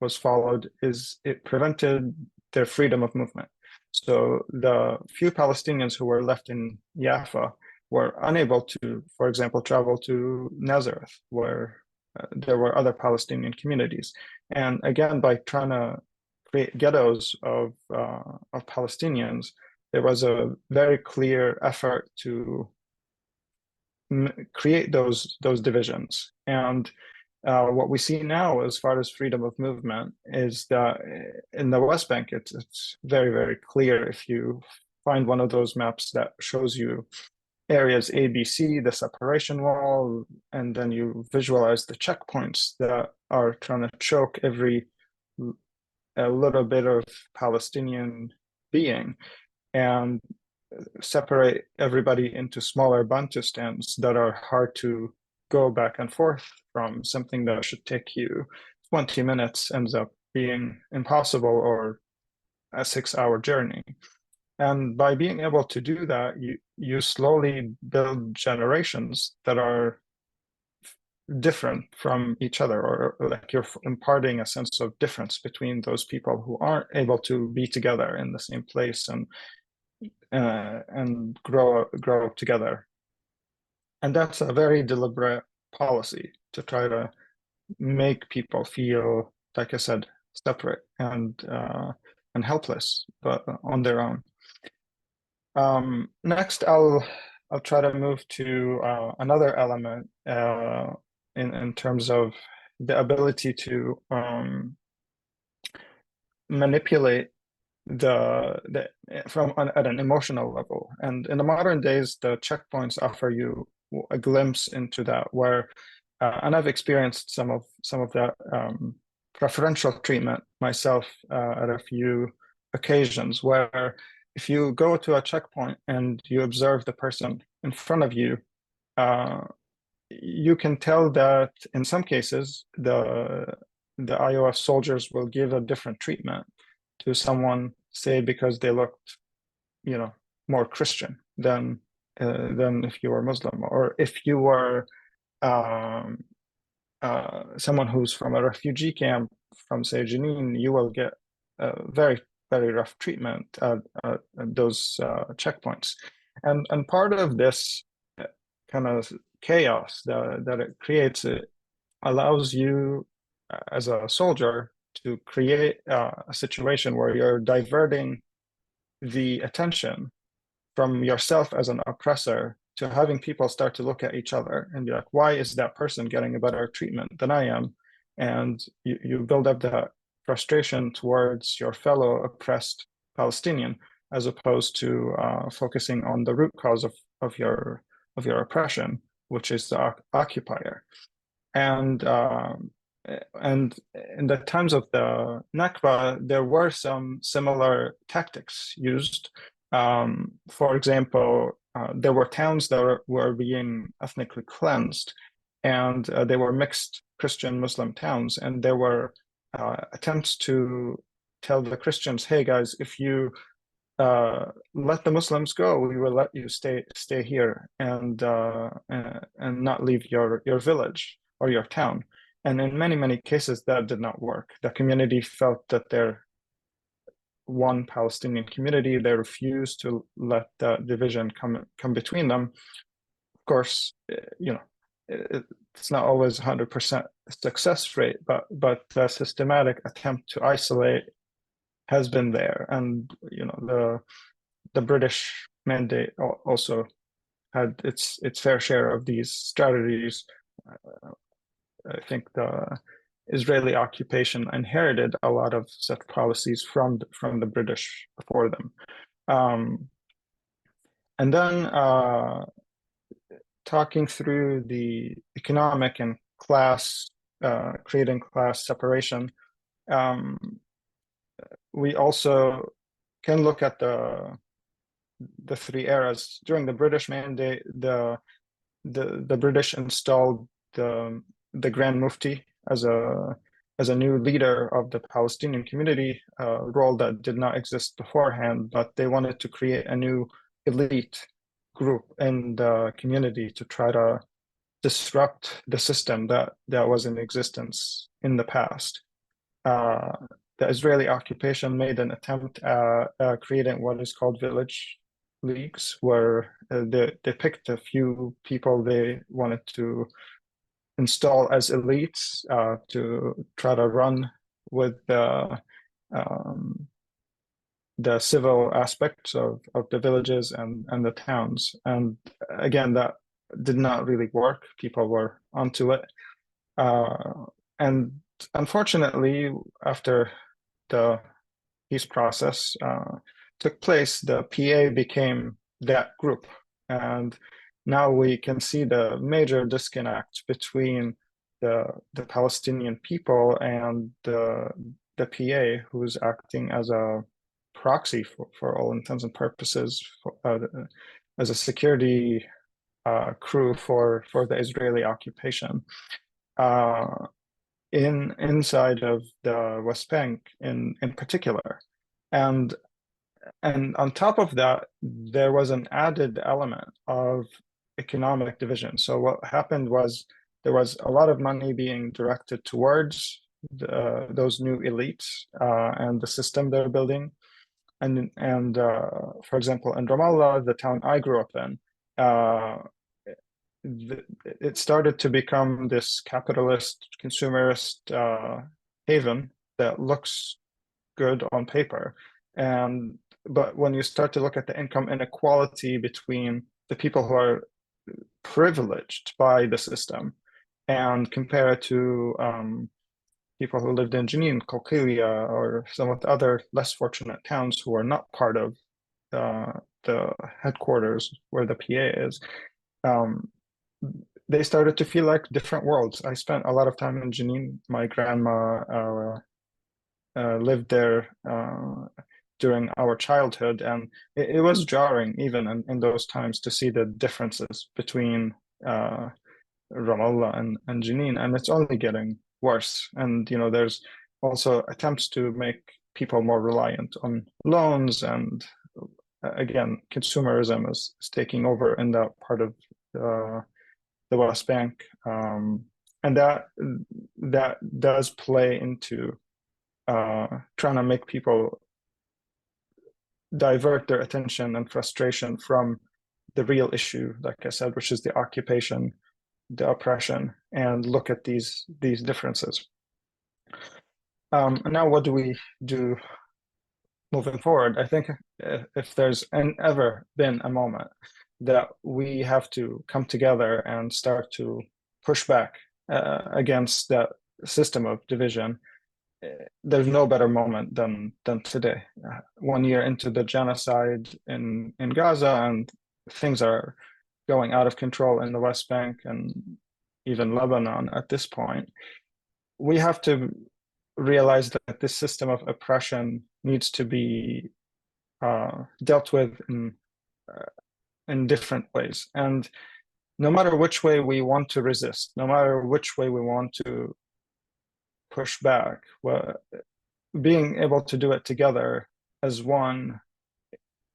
was followed is it prevented their freedom of movement. So the few Palestinians who were left in Jaffa were unable to, for example, travel to Nazareth, where there were other Palestinian communities. And again, by trying to create ghettos of Palestinians, there was a very clear effort to create those divisions. And what we see now as far as freedom of movement is that in the West Bank, it's very, very clear. If you find one of those maps that shows you areas A, B, C, the separation wall, and then you visualize the checkpoints that are trying to choke a little bit of Palestinian being and separate everybody into smaller Bantustans that are hard to go back and forth from. Something that should take you 20 minutes ends up being impossible or a 6-hour journey. And by being able to do that, you slowly build generations that are different from each other, or like you're imparting a sense of difference between those people who aren't able to be together in the same place and grow up together. And that's a very deliberate policy to try to make people feel, like I said, separate and helpless, but on their own. Next, I'll try to move to another element in terms of the ability to manipulate at an emotional level. And in the modern days, the checkpoints offer you a glimpse into that, where and I've experienced some of that preferential treatment myself at a few occasions, where if you go to a checkpoint and you observe the person in front of you, you can tell that in some cases the IOF soldiers will give a different treatment to someone, say because they looked, more Christian than if you were Muslim, or if you were someone who's from a refugee camp from, say, Jenin, you will get very, very rough treatment at those checkpoints. And part of this kind of chaos that it creates, it allows you as a soldier to create a situation where you're diverting the attention from yourself as an oppressor to having people start to look at each other and be like, why is that person getting a better treatment than I am? And you build up that frustration towards your fellow oppressed Palestinian, as opposed to focusing on the root cause of your oppression, which is the occupier. And in the times of the Nakba, there were some similar tactics used. For example, there were towns that were being ethnically cleansed, and they were mixed Christian-Muslim towns, and there were attempts to tell the Christians, hey guys, if you let the Muslims go. We will let you stay here and not leave your village or your town. And in many cases, that did not work. The community felt that they're one Palestinian community. They refused to let the division come between them. Of course, you know, it's not always 100% success rate, but the systematic attempt to isolate has been there. And you know, the British mandate also had its fair share of these strategies. I think the Israeli occupation inherited a lot of such policies from the British before them. And then talking through the economic and class, creating class separation, we also can look at the three eras. During the British mandate, the British installed the Grand Mufti as a new leader of the Palestinian community, a role that did not exist beforehand, but they wanted to create a new elite group in the community to try to disrupt the system that was in existence in the past. The Israeli occupation made an attempt at creating what is called village leagues, where they picked a few people they wanted to install as elites to try to run with the civil aspects of the villages and the towns. And again, that did not really work. People were onto it. And unfortunately, after the peace process took place, the PA became that group. And now we can see the major disconnect between the Palestinian people and the PA, who's acting as a proxy for all intents and purposes, as a security crew for the Israeli occupation inside of the West Bank in particular. And on top of that, there was an added element of economic division. So what happened was there was a lot of money being directed towards those new elites and the system they're building. And for example, in Ramallah, the town I grew up in, it started to become this capitalist, consumerist haven that looks good on paper. But when you start to look at the income inequality between the people who are privileged by the system and compare it to people who lived in Jenin, Qalqilia, or some of the other less fortunate towns who are not part of the headquarters where the PA is, they started to feel like different worlds. I spent a lot of time in Jenin. My grandma lived there during our childhood, and it was jarring even in those times to see the differences between Ramallah and Jenin, and it's only getting worse. And you know, there's also attempts to make people more reliant on loans, and again, consumerism is taking over in that part of the West Bank, and that does play into trying to make people divert their attention and frustration from the real issue, like I said, which is the occupation, the oppression, and look at these differences. And now what do we do moving forward? I think if there's ever been a moment that we have to come together and start to push back against that system of division, there's no better moment than today. 1 year into the genocide in Gaza, and things are going out of control in the West Bank and even Lebanon at this point. We have to realize that this system of oppression needs to be dealt with in different ways. And no matter which way we want to resist, no matter which way we want to push back, well, being able to do it together as one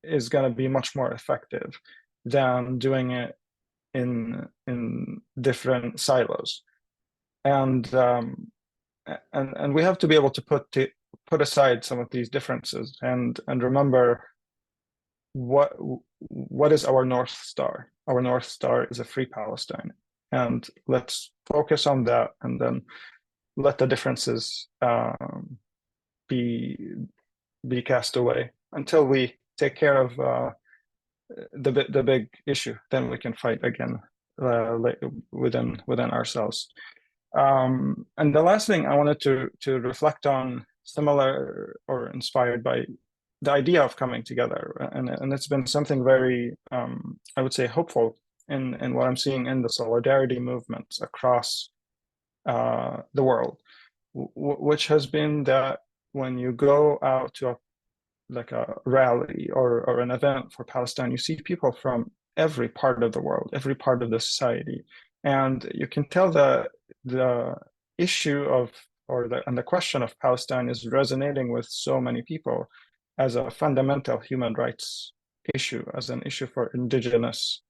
is going to be much more effective than doing it in different silos. And we have to be able to put aside some of these differences and remember what is our North Star. Our North Star is a free Palestine, and let's focus on that, and then let the differences be cast away until we take care of the big issue. Then we can fight again within ourselves. And the last thing I wanted to reflect on, similar or inspired by the idea of coming together, and it's been something very, I would say, hopeful in what I'm seeing in the solidarity movements across the world, which has been that when you go out to a rally or an event for Palestine, you see people from every part of the world, every part of the society, and you can tell that the issue of the question of Palestine is resonating with so many people as a fundamental human rights issue, as an issue for indigenous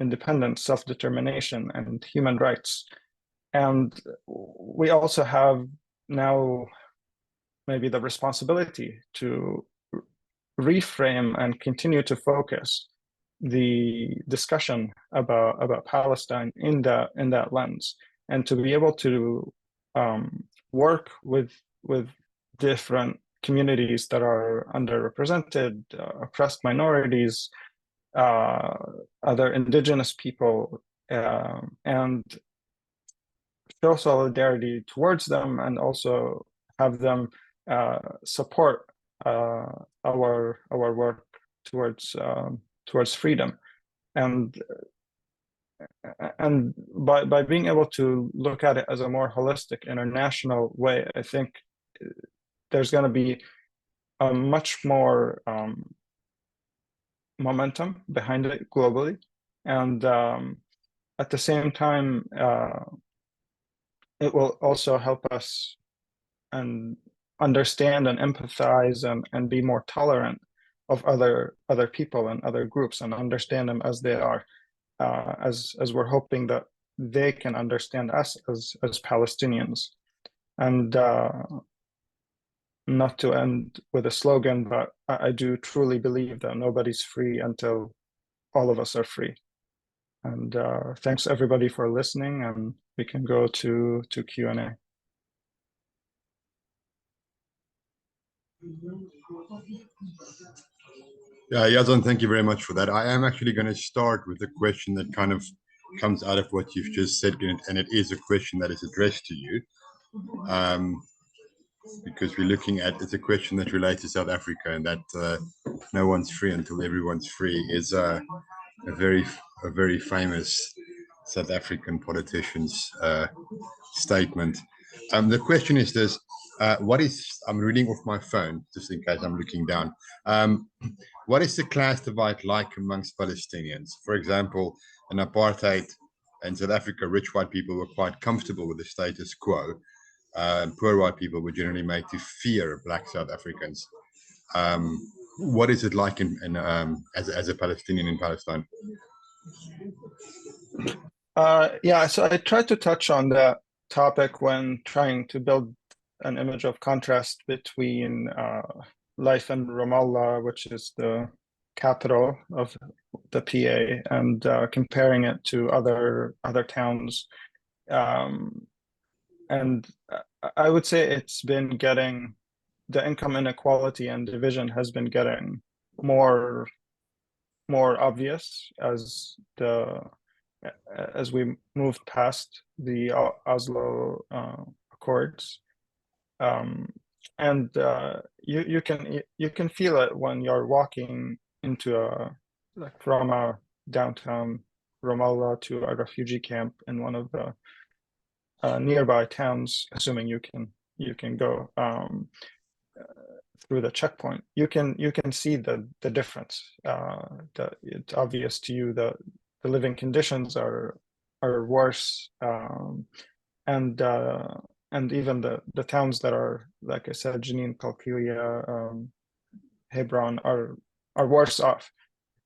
independence, self-determination, and human rights. And we also have now maybe the responsibility to reframe and continue to focus the discussion about Palestine in that lens, and to be able to work with different communities that are underrepresented, oppressed minorities, other indigenous people, and show solidarity towards them, and also have them support our work towards freedom. And by being able to look at it as a more holistic international way, I think there's going to be a much more momentum behind it globally. And at the same time, it will also help us and understand and empathize and be more tolerant of other people and other groups, and understand them as they are, as we're hoping that they can understand us as Palestinians. And not to end with a slogan, but I do truly believe that nobody's free until all of us are free. And thanks everybody for listening, and we can go to Q&A. Yeah, Yazan, thank you very much for that. I am actually going to start with a question that kind of comes out of what you've just said, and it is a question that is addressed to you, because we're looking at, it's a question that relates to South Africa, and that no one's free until everyone's free is a very famous South African politician's statement. The question is this: I'm reading off my phone just in case I'm looking down. What is the class divide like amongst Palestinians? For example, in apartheid in South Africa, rich white people were quite comfortable with the status quo, and poor white people were generally made to fear Black South Africans. What is it like as a Palestinian in Palestine? Yeah, so I tried to touch on that topic when trying to build an image of contrast between life in Ramallah, which is the capital of the PA, and comparing it to other towns. And I would say it's been getting, the income inequality and division has been getting more obvious as we moved past the Oslo Accords. And you can feel it when you're walking into from a downtown Ramallah to a refugee camp in one of the nearby towns, assuming you can go through the checkpoint. You can see the difference. It's obvious to you that the living conditions are worse, and even the towns that are, like I said, Jenin, Qalqilia, Hebron, are are worse off.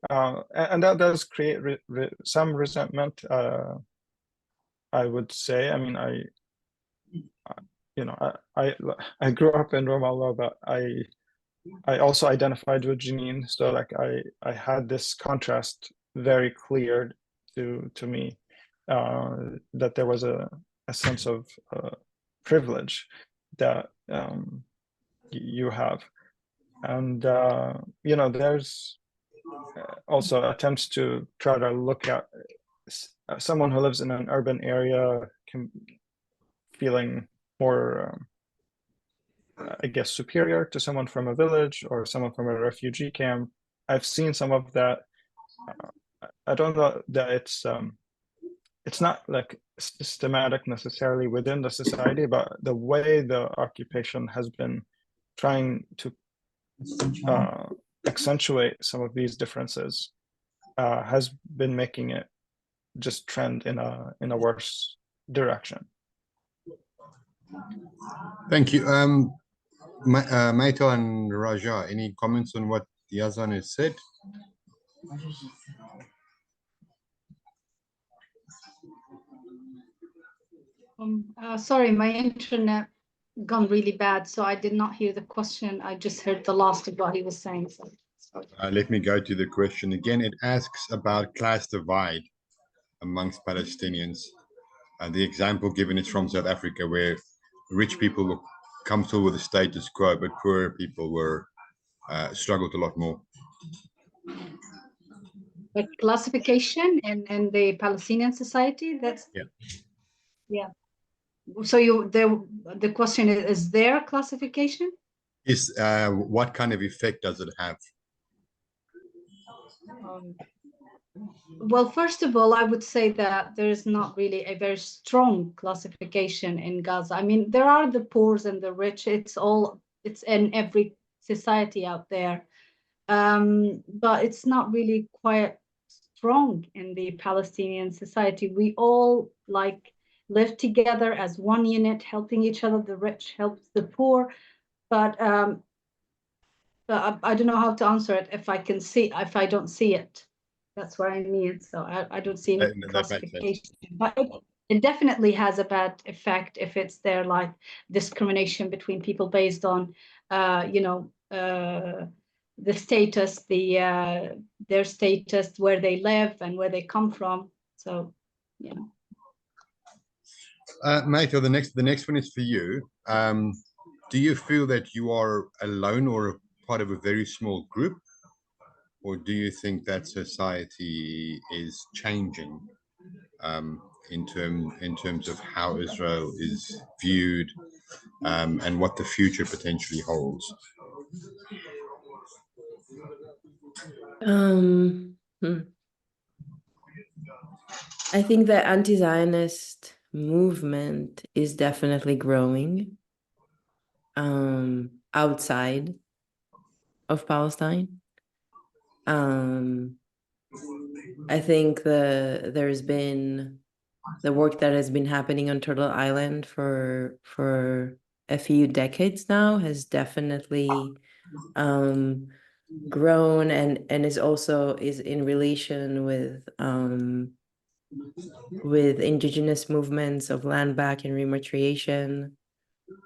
And that does create some resentment, I would say. I mean, I grew up in Ramallah, but I also identified with Jenin, so like I had this contrast very clear to me, that there was a sense of privilege that you have, and there's also attempts to try to look at someone who lives in an urban area feeling more I guess superior to someone from a village or someone from a refugee camp. I've seen some of that. I don't know that it's not like systematic necessarily within the society, but the way the occupation has been trying to accentuate some of these differences has been making it just trend in a worse direction. Thank you. Meital and Rajaa, any comments on what Yazan has said? Sorry, my internet gone really bad, so I did not hear the question. I just heard the last of what he was saying. So sorry. Let me go to the question again. It asks about class divide amongst Palestinians. The example given is from South Africa, where rich people were comfortable with the status quo, but poorer people were struggled a lot more. But classification in the Palestinian society, that's yeah. So the question is there a classification? Is what kind of effect does it have? Well, first of all, I would say that there is not really a very strong classification in Gaza. I mean, there are the poor and the rich. It's in every society out there, but it's not really quite strong in the Palestinian society. We all live together as one unit, helping each other. The rich helps the poor, but I don't know how to answer it if I don't see it. That's what I mean. So I don't see any classification, but it definitely has a bad effect if it's there, like discrimination between people based on, the status, their status, where they live and where they come from. So, Meital, the next one is for you. Do you feel that you are alone or a part of a very small group? Or do you think that society is changing in terms of how Israel is viewed and what the future potentially holds? I think the anti-Zionist movement is definitely growing outside of Palestine. I think there's been the work that has been happening on Turtle Island for a few decades now has definitely grown and is in relation with indigenous movements of land back and rematriation.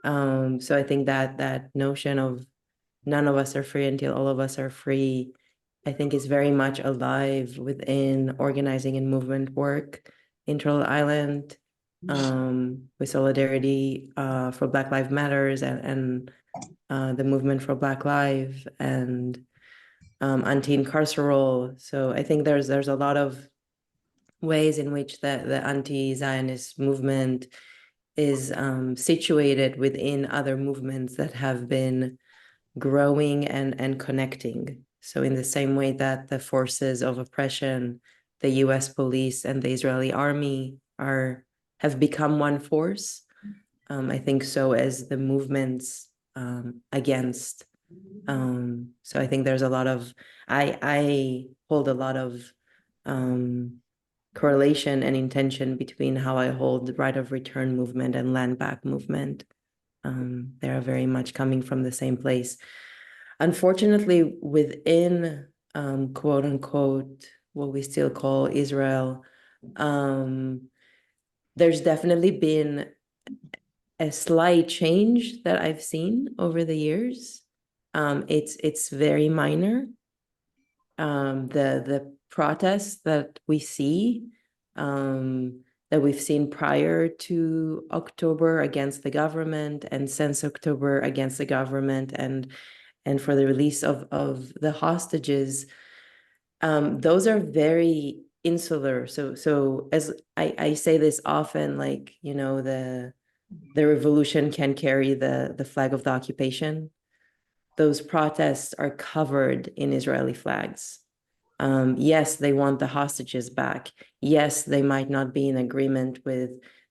So I think that notion of none of us are free until all of us are free, I think is very much alive within organizing and movement work in Turtle Island, with solidarity for Black Lives Matters and the movement for Black Lives and anti-incarceral. So I think there's a lot of ways in which the anti-Zionist movement is situated within other movements that have been growing and connecting. So in the same way that the forces of oppression, the US police and the Israeli army have become one force, I think so as the movements against. So I think there's a lot of, I hold a lot of correlation and intention between how I hold the right of return movement and land back movement. They are very much coming from the same place. Unfortunately, within quote unquote, what we still call Israel, there's definitely been a slight change that I've seen over the years. It's very minor. The protests that we see, that we've seen prior to October against the government, and since October against the government, and for the release of the hostages, those are very insular. So as I say this often, like, you know, the revolution can carry the flag of the occupation. Those protests are covered in Israeli flags. Yes, they want the hostages back. Yes, they might not be in agreement with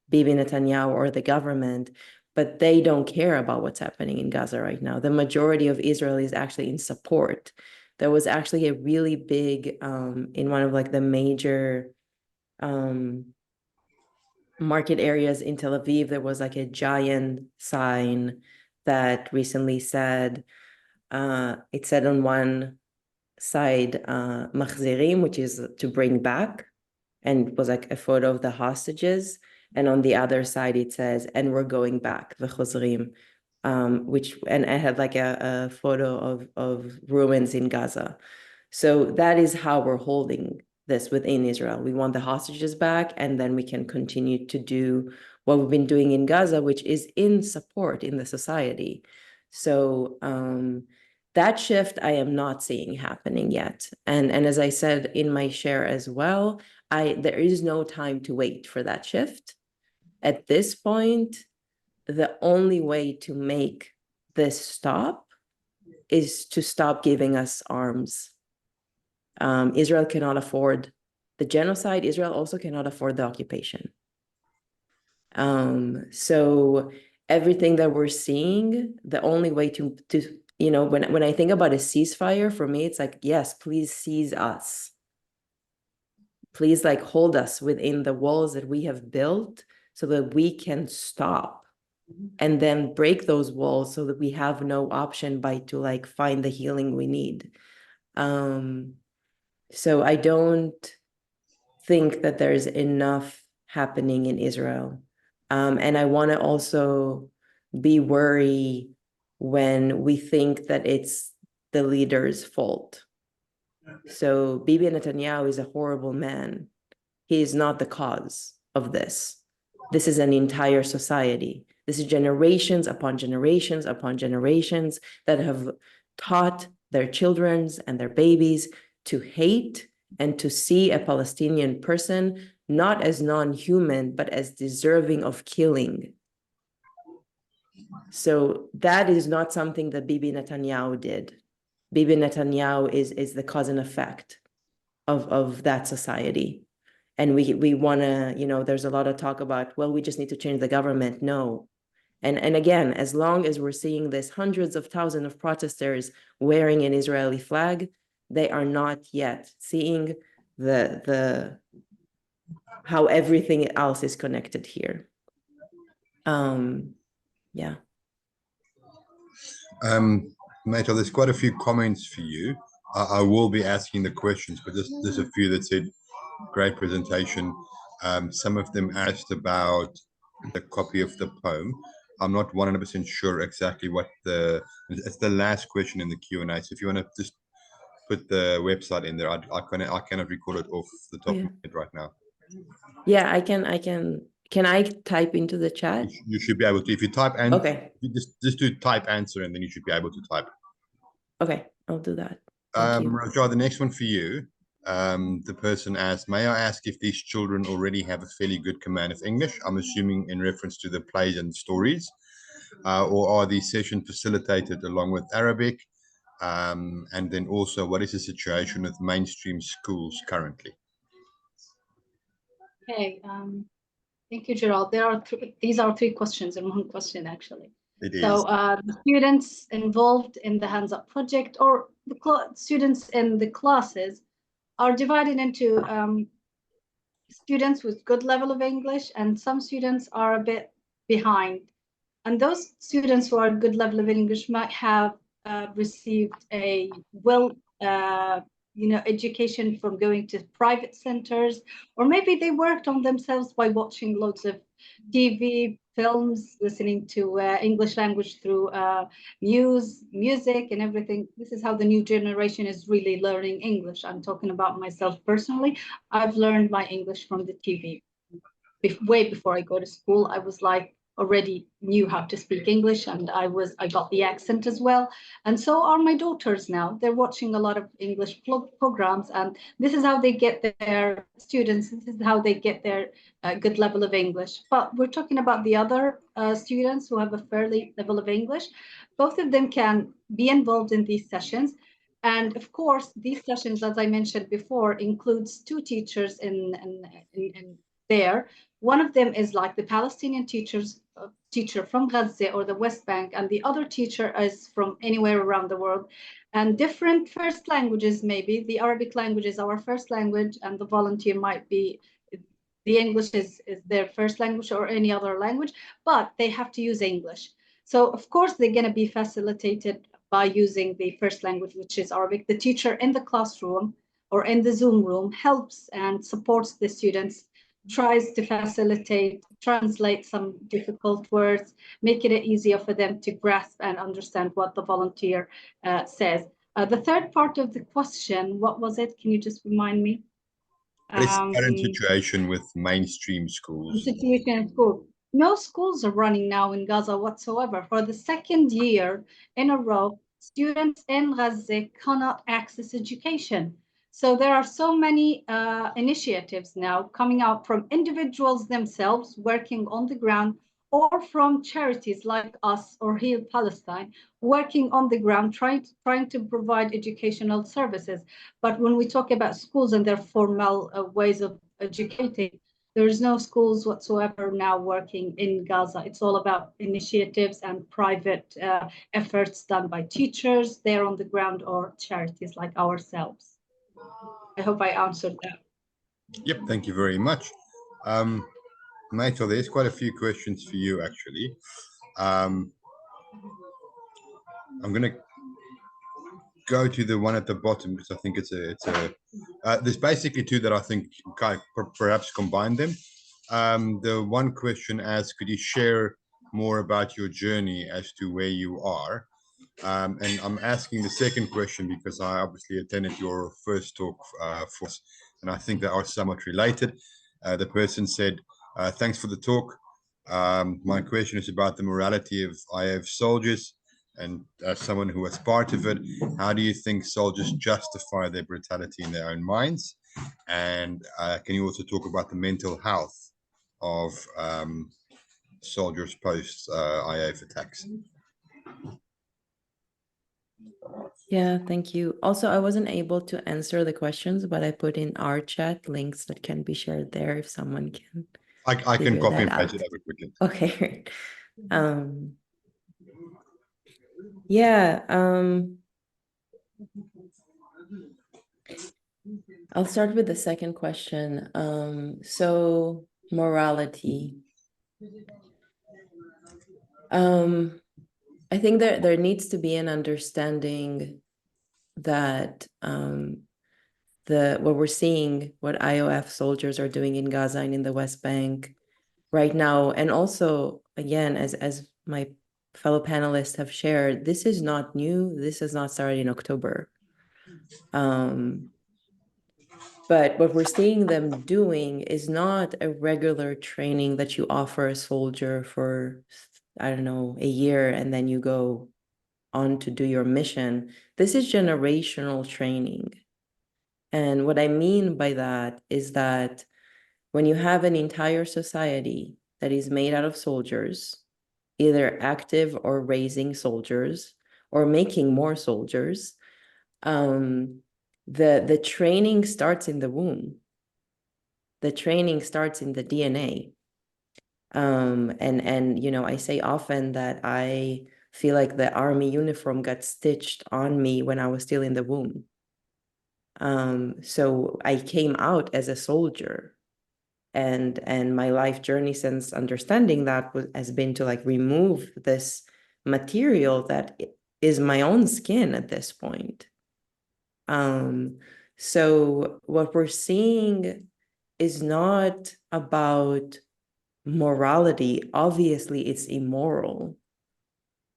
Bibi Netanyahu or the government, but they don't care about what's happening in Gaza right now. The majority of Israel is actually in support. There was actually a really big, in one of like the major market areas in Tel Aviv, there was like a giant sign that recently said, it said on one side, Machzirim, which is to bring back, and it was like a photo of the hostages. And on the other side, it says, and we're going back, V'chozrim, and I had like a photo of ruins in Gaza. So that is how we're holding this within Israel. We want the hostages back, and then we can continue to do what we've been doing in Gaza, which is in support in the society. So that shift I am not seeing happening yet. And as I said in my share as well, there is no time to wait for that shift. At this point, the only way to make this stop is to stop giving us arms. Israel cannot afford the genocide. Israel also cannot afford the occupation. So everything that we're seeing, the only way to you know, when I think about a ceasefire, for me, it's like, yes, please seize us. Please, like, hold us within the walls that we have built so that we can stop, and then break those walls so that we have no option but to like find the healing we need. So I don't think that there's enough happening in Israel. And I want to also be worried when we think that it's the leader's fault. So Bibi Netanyahu is a horrible man. He is not the cause of this. This is an entire society. This is generations upon generations upon generations that have taught their children and their babies to hate and to see a Palestinian person not as non-human, but as deserving of killing. So that is not something that Bibi Netanyahu did. Bibi Netanyahu is the cause and effect of that society. And we want to, you know, there's a lot of talk about, well, we just need to change the government. No. And again, as long as we're seeing this hundreds of thousands of protesters wearing an Israeli flag, they are not yet seeing the how everything else is connected here. Yeah. Meital, there's quite a few comments for you. I will be asking the questions, but there's a few that said, great presentation. Some of them asked about the copy of the poem. I'm not 100% sure exactly what it's the last question in the Q&A. So if you want to just put the website in there, I cannot record it off the top of my head right now. Yeah, I can. Can I type into the chat? You should be able to. If you type and okay, you just do type answer, and then you should be able to type. Okay, I'll do that. Thank you. Rajaa, the next one for you. The person asked, may I ask if these children already have a fairly good command of English? I'm assuming in reference to the plays and stories, or are these sessions facilitated along with Arabic? And then also, what is the situation with mainstream schools currently? Okay, thank you, Gerald. These are three questions in one question, actually. It is. So the students involved in the Hands Up project, or the students in the classes, are divided into students with good level of English, and some students are a bit behind. And those students who are good level of English might have received a education from going to private centers, or maybe they worked on themselves by watching loads of TV, films, listening to English language through news, music, and everything. This is how the new generation is really learning English. I'm talking about myself personally. I've learned my English from the TV. Way before I go to school, I was like already knew how to speak English, and I got the accent as well. And so are my daughters now. They're watching a lot of English programs, and this is how they get their students. This is how they get their good level of English. But we're talking about the other students who have a fairly level of English. Both of them can be involved in these sessions. And of course, these sessions, as I mentioned before, includes two teachers in there. One of them is like the Palestinian teacher from Gaza or the West Bank, and the other teacher is from anywhere around the world, and different first languages. Maybe the Arabic language is our first language, and the volunteer might be the English is their first language, or any other language, but they have to use English. So of course they're going to be facilitated by using the first language, which is Arabic. The teacher in the classroom or in the Zoom room helps and supports the students, tries to facilitate, translate some difficult words, make it easier for them to grasp and understand what the volunteer says. The third part of the question, what was it? Can you just remind me? What is the current situation with mainstream schools? The situation in school. No schools are running now in Gaza whatsoever. For the second year in a row, students in Gaza cannot access education. So there are so many initiatives now coming out from individuals themselves working on the ground, or from charities like us or Heal Palestine, working on the ground, trying to provide educational services. But when we talk about schools and their formal ways of educating, there's no schools whatsoever now working in Gaza. It's all about initiatives and private efforts done by teachers there on the ground, or charities like ourselves. I hope I answered that. Yep, thank you very much. Meital, there's quite a few questions for you, actually. I'm going to go to the one at the bottom because I think there's basically two that I think kind of perhaps combine them. The one question asks, could you share more about your journey as to where you are? And I'm asking the second question because I obviously attended your first talk and I think they are somewhat related. The person said, thanks for the talk. My question is about the morality of IAF soldiers, and as someone who was part of it, how do you think soldiers justify their brutality in their own minds? And can you also talk about the mental health of soldiers post IAF attacks? Yeah, thank you. Also, I wasn't able to answer the questions, but I put in our chat links that can be shared there if someone can. I can copy and paste it over quickly. Okay, great. Yeah, I'll start with the second question. So morality. I think there needs to be an understanding that what we're seeing, what IOF soldiers are doing in Gaza and in the West Bank right now, and also again, as my fellow panelists have shared, this is not new. This has not started in October. But what we're seeing them doing is not a regular training that you offer a soldier for, I don't know, a year, and then you go on to do your mission. This is generational training. And what I mean by that is that when you have an entire society that is made out of soldiers, either active or raising soldiers or making more soldiers, the training starts in the womb. The training starts in the DNA. And you know, I say often that I feel like the army uniform got stitched on me when I was still in the womb. So I came out as a soldier, and my life journey since understanding that has been to like remove this material that is my own skin at this point. So what we're seeing is not about morality. Obviously, it's immoral.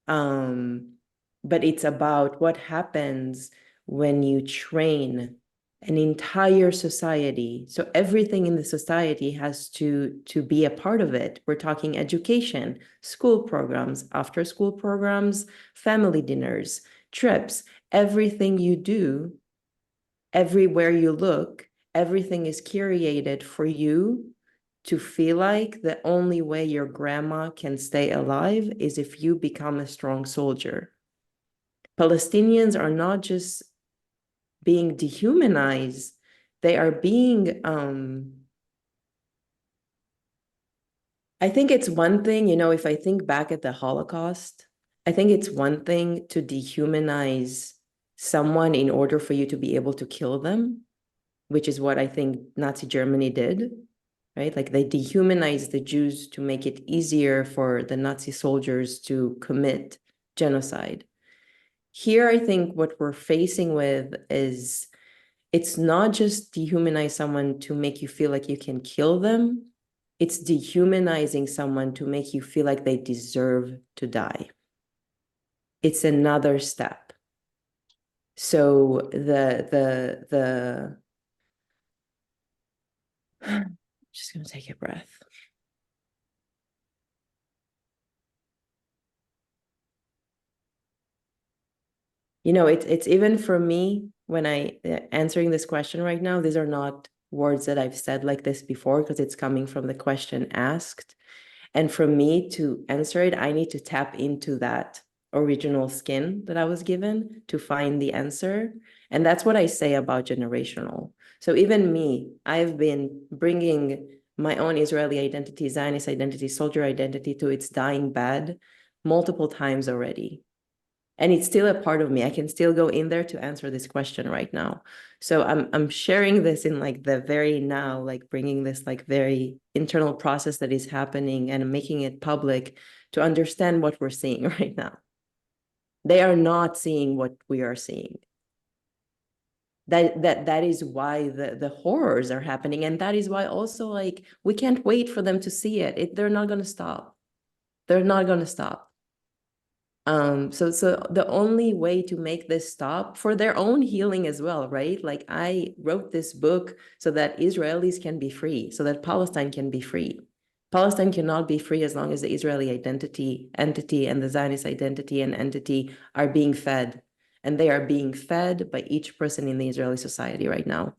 But it's about what happens when you train an entire society. So everything in the society has to be a part of it. We're talking education, school programs, after school programs, family dinners, trips, everything you do, everywhere you look, everything is curated for you to feel like the only way your grandma can stay alive is if you become a strong soldier. Palestinians are not just being dehumanized, they are being, I think it's one thing, you know, if I think back at the Holocaust, I think it's one thing to dehumanize someone in order for you to be able to kill them, which is what I think Nazi Germany did, right? Like they dehumanized the Jews to make it easier for the Nazi soldiers to commit genocide. Here, I think what we're facing with is it's not just dehumanize someone to make you feel like you can kill them. It's dehumanizing someone to make you feel like they deserve to die. It's another step. So just gonna take a breath. You know, it's even for me when I answering this question right now, these are not words that I've said like this before because it's coming from the question asked. And for me to answer it, I need to tap into that original skin that I was given to find the answer. And that's what I say about generational. So even me, I've been bringing my own Israeli identity, Zionist identity, soldier identity to its dying bed multiple times already. And it's still a part of me. I can still go in there to answer this question right now. So I'm sharing this in like the very now, like bringing this like very internal process that is happening and making it public to understand what we're seeing right now. They are not seeing what we are seeing. That is why the horrors are happening. And that is why also like we can't wait for them to see it. They're not going to stop. They're not going to stop. So the only way to make this stop for their own healing as well, right? Like I wrote this book so that Israelis can be free, so that Palestine can be free. Palestine cannot be free as long as the Israeli entity and the Zionist identity and entity are being fed. And they are being fed by each person in the Israeli society right now.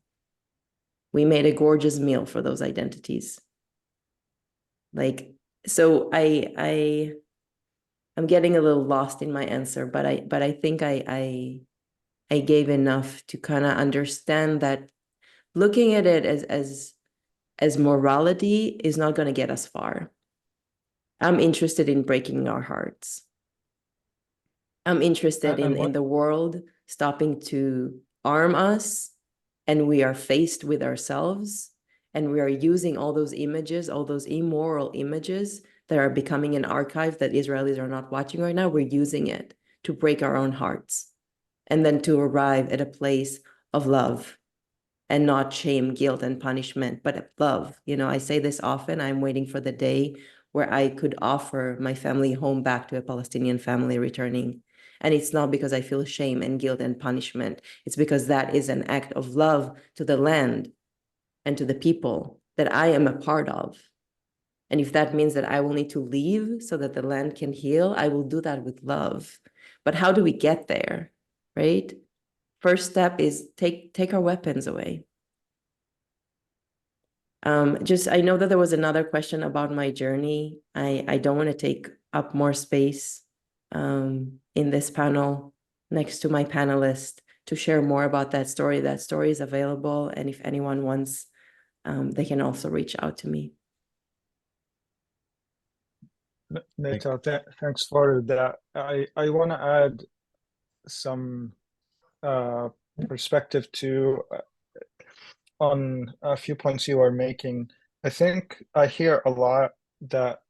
We made a gorgeous meal for those identities. Like, so I'm getting a little lost in my answer, but I think I gave enough to kind of understand that looking at it as morality is not going to get us far. I'm interested in breaking our hearts. I'm interested in the world stopping to arm us, and we are faced with ourselves, and we are using all those images, all those immoral images that are becoming an archive that Israelis are not watching right now. We're using it to break our own hearts and then to arrive at a place of love and not shame, guilt, and punishment, but love. You know, I say this often, I'm waiting for the day where I could offer my family home back to a Palestinian family returning. And it's not because I feel shame and guilt and punishment. It's because that is an act of love to the land and to the people that I am a part of. And if that means that I will need to leave so that the land can heal, I will do that with love. But how do we get there, right? First step is take our weapons away. I know that there was another question about my journey. I don't want to take up more space in this panel next to my panelist to share more about that story. That story is available, and if anyone wants, they can also reach out to me. Meital, thanks for that. I want to add some perspective to on a few points you are making. I think I hear a lot that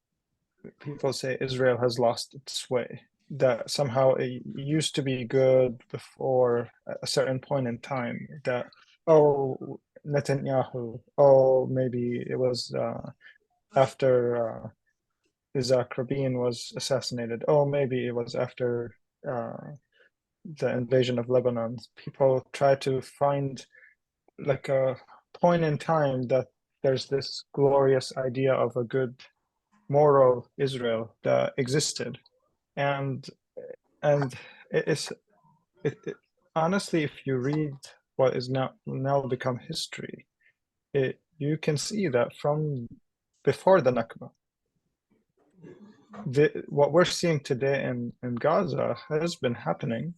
people say Israel has lost its way, that somehow it used to be good before a certain point in time, that oh, Netanyahu. Oh, maybe it was after Isaac Rabin was assassinated. Oh, maybe it was after the invasion of Lebanon. People try to find like a point in time that there's this glorious idea of a good moral Israel that existed, and it's honestly, if you read what is now become history, you can see that from before the Nakba, what we're seeing today in Gaza has been happening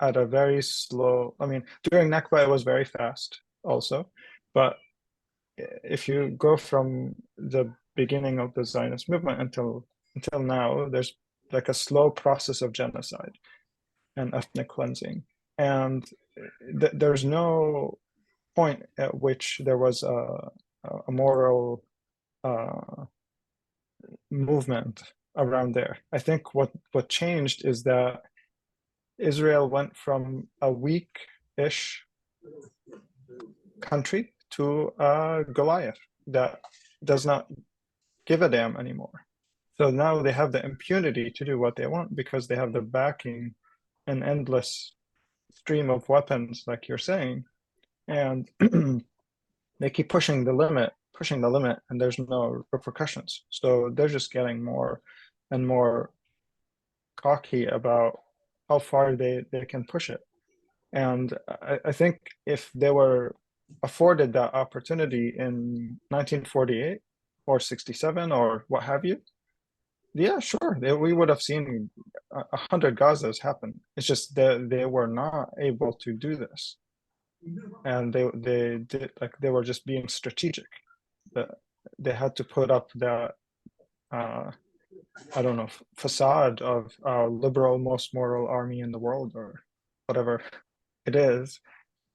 at a very slow. I mean, during Nakba it was very fast also, but if you go from the beginning of the Zionist movement until now, there's like a slow process of genocide and ethnic cleansing, and there's no point at which there was a moral movement around there. I think what changed is that Israel went from a weak-ish country to Goliath that does not give a damn anymore. So now they have the impunity to do what they want because they have the backing, an endless stream of weapons, like you're saying, and they keep pushing the limit, and there's no repercussions. So they're just getting more and more cocky about how far they can push it. And I think if they were afforded that opportunity in 1948 or 67 or what have you, yeah, sure, we would have seen 100 Gazas happen. It's just that they were not able to do this, and they did, like, they were just being strategic. They had to put up that I don't know, facade of liberal, most moral army in the world, or whatever it is.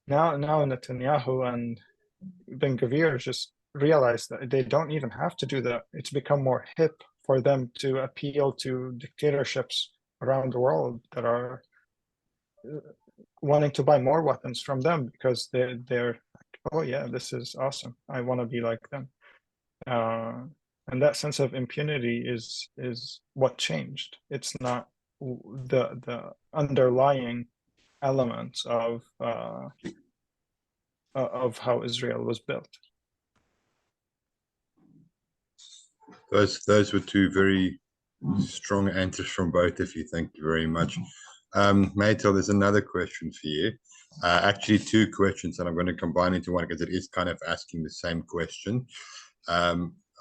Now Netanyahu and Ben Gvir just realized that they don't even have to do that. It's become more hip for them to appeal to dictatorships around the world that are wanting to buy more weapons from them because they're like, oh yeah, this is awesome. I want to be like them. And that sense of impunity is what changed. It's not the underlying elements of how Israel was built. Those were two very strong answers from both of you. Thank you very much. Meital, there's another question for you. Actually, two questions, and I'm going to combine into one because it is kind of asking the same question.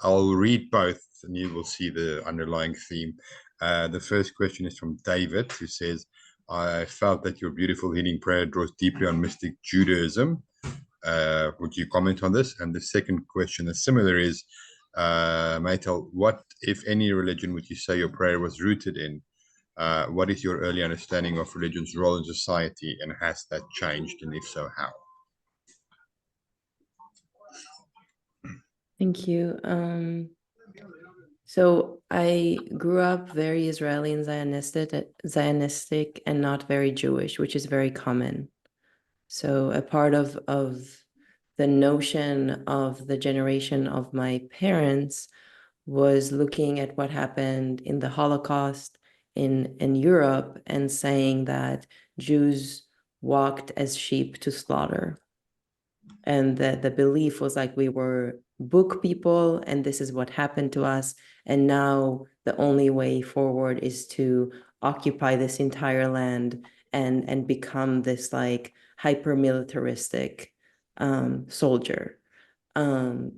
I'll read both, and you will see the underlying theme. The first question is from David, who says, I felt that your beautiful healing prayer draws deeply on mystic Judaism. Would you comment on this? And the second question is similar, is, Meital, what, if any, religion would you say your prayer was rooted in? What is your early understanding of religion's role in society, and has that changed, and if so, how? Thank you. So I grew up very Israeli and Zionistic and not very Jewish, which is very common. So a part of the notion of the generation of my parents was looking at what happened in the Holocaust in Europe and saying that Jews walked as sheep to slaughter. And the belief was like we were book people and this is what happened to us. And now the only way forward is to occupy this entire land and become this like hyper-militaristic soldier.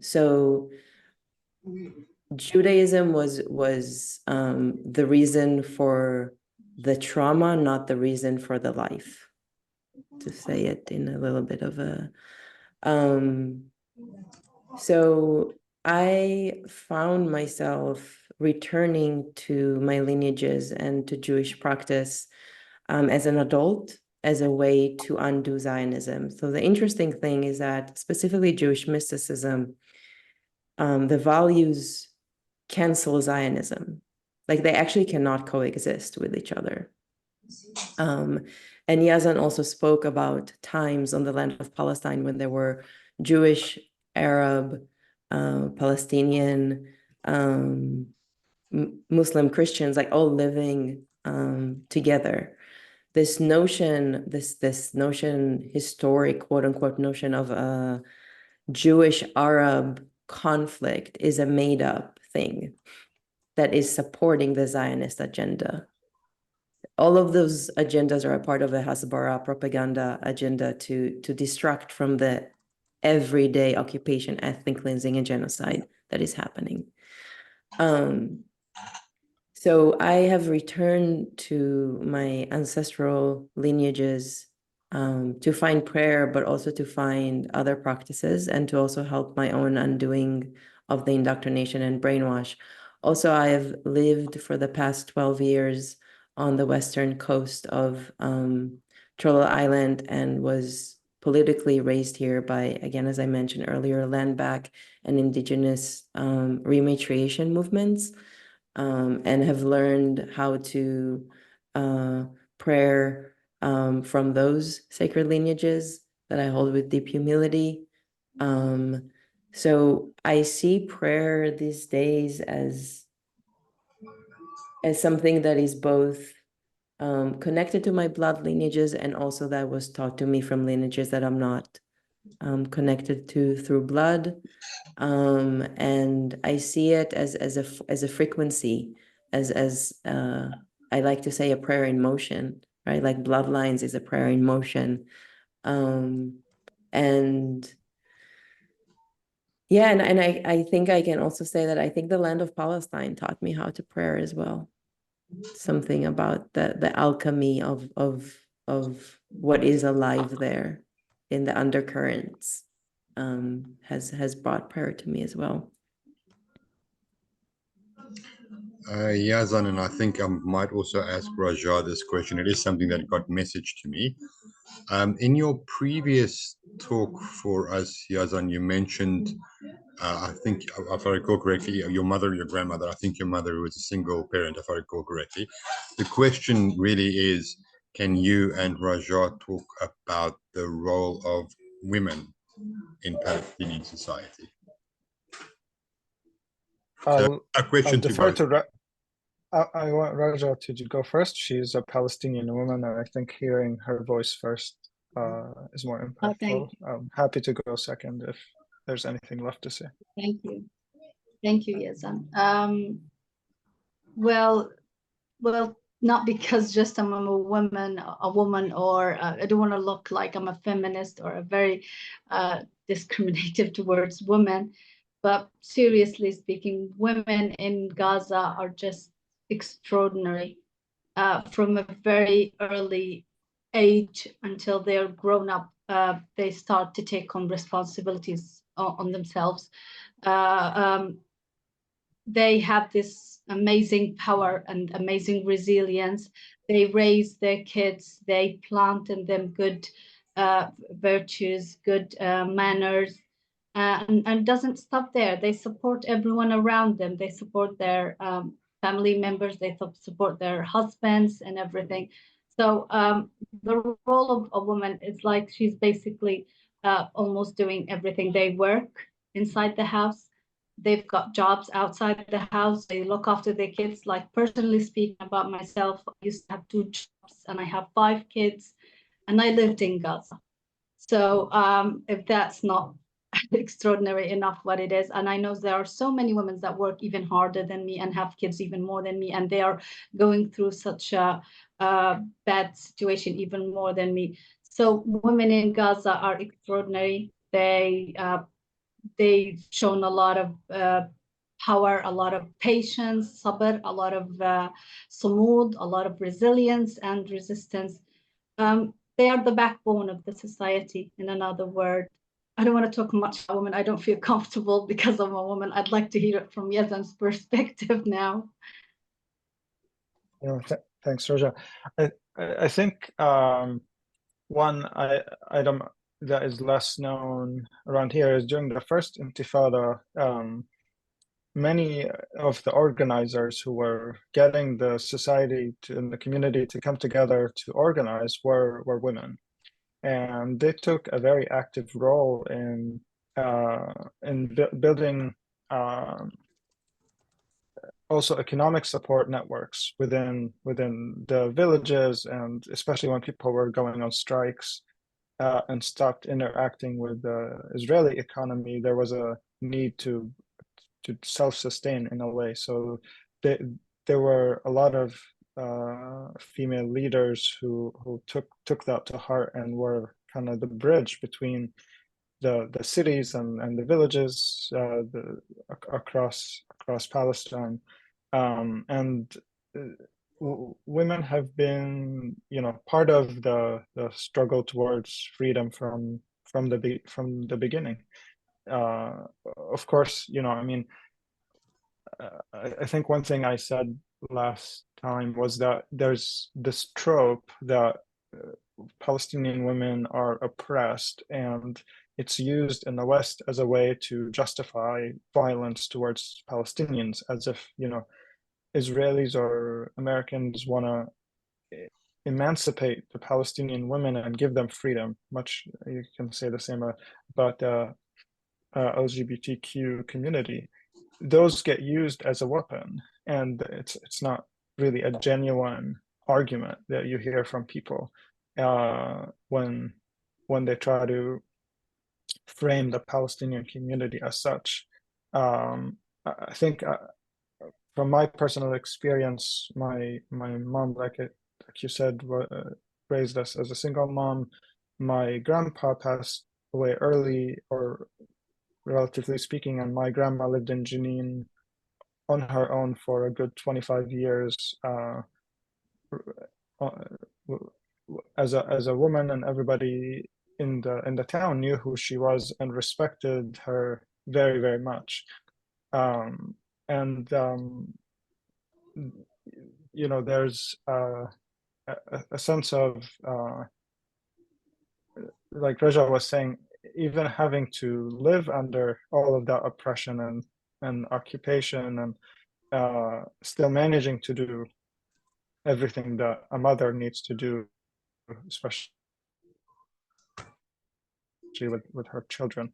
So Judaism was the reason for the trauma, not the reason for the life, to say it in a little bit of a so I found myself returning to my lineages and to Jewish practice as an adult, as a way to undo Zionism. So the interesting thing is that specifically Jewish mysticism, the values cancel Zionism. Like they actually cannot coexist with each other. And Yazan also spoke about times on the land of Palestine when there were Jewish, Arab, Palestinian, Muslim, Christians, like all living together. This notion, this notion, historic quote unquote notion of a Jewish Arab conflict is a made up thing that is supporting the Zionist agenda. All of those agendas are a part of a Hasbara propaganda agenda to distract from the everyday occupation, ethnic cleansing, and genocide that is happening. So I have returned to my ancestral lineages to find prayer, but also to find other practices and to also help my own undoing of the indoctrination and brainwash. Also, I have lived for the past 12 years on the western coast of Troll Island and was politically raised here by, again, as I mentioned earlier, land back and indigenous rematriation movements. And have learned how to prayer from those sacred lineages that I hold with deep humility. So I see prayer these days as something that is both connected to my blood lineages and also that was taught to me from lineages that I'm not connected to through blood. And I see it as a frequency, as I like to say, a prayer in motion, right? Like Bloodlines is a prayer in motion. And yeah, and I think I can also say that I think the land of Palestine taught me how to pray as well. Something about the alchemy of what is alive there in the undercurrents has brought prayer to me as well. Yazan, and I think I might also ask Rajaa this question. It is something that got messaged to me. In your previous talk for us, Yazan, you mentioned, I think, if I recall correctly, your mother, your grandmother, I think your mother was a single parent, if I recall correctly. The question really is, can you and Rajaa talk about the role of women in Palestinian society? So a question to both. I want Rajaa to go first. She's a Palestinian woman, and I think hearing her voice first is more impactful. I'm happy to go second if there's anything left to say. Thank you. Thank you, Yazan. Well, not because just I'm a woman, or I don't want to look like I'm a feminist or a very discriminative towards women, but seriously speaking, women in Gaza are just extraordinary. From a very early age until they're grown up, they start to take on responsibilities on themselves. They have this amazing power and amazing resilience. They raise their kids, they plant in them good virtues, good manners, and doesn't stop there. They support everyone around them. They support their family members, they support their husbands and everything. So the role of a woman is like she's basically almost doing everything. They work inside the house. They've got jobs outside the house. They look after their kids. Like personally speaking about myself, I used to have 2 jobs and I have 5 kids and I lived in Gaza. So if that's not extraordinary enough what it is, and I know there are so many women that work even harder than me and have kids even more than me, and they are going through such a bad situation even more than me. So women in Gaza are extraordinary. They've shown a lot of power, a lot of patience, sabr, a lot of sumud, a lot of resilience and resistance. They are the backbone of the society, in another word. I don't want to talk much about women. I don't feel comfortable because I'm a woman. I'd like to hear it from Yazan's perspective now. Yeah, thanks, Rajaa. I think one item that is less known around here is during the first Intifada, many of the organizers who were getting the society and the community to come together to organize were women, and they took a very active role in building also economic support networks within the villages, and especially when people were going on strikes and stopped interacting with the Israeli economy, there was a need to self-sustain in a way. So there were a lot of female leaders who took that to heart and were kind of the bridge between the cities and the villages across Palestine, and women have been, part of the struggle towards freedom from the beginning. Of course, I mean, I think one thing I said last time was that there's this trope that Palestinian women are oppressed, and it's used in the West as a way to justify violence towards Palestinians, as if, Israelis or Americans want to emancipate the Palestinian women and give them freedom. Much you can say the same about the LGBTQ community. Those get used as a weapon, and it's not really a genuine argument that you hear from people when they try to frame the Palestinian community as such. I think from my personal experience, my mom, like you said, raised us as a single mom. My grandpa passed away early, or relatively speaking, and my grandma lived in Jenin on her own for a good 25 years as a woman, and everybody in the town knew who she was and respected her very, very much. There's a sense of like Rajaa was saying, even having to live under all of that oppression and occupation, and still managing to do everything that a mother needs to do, especially with her children,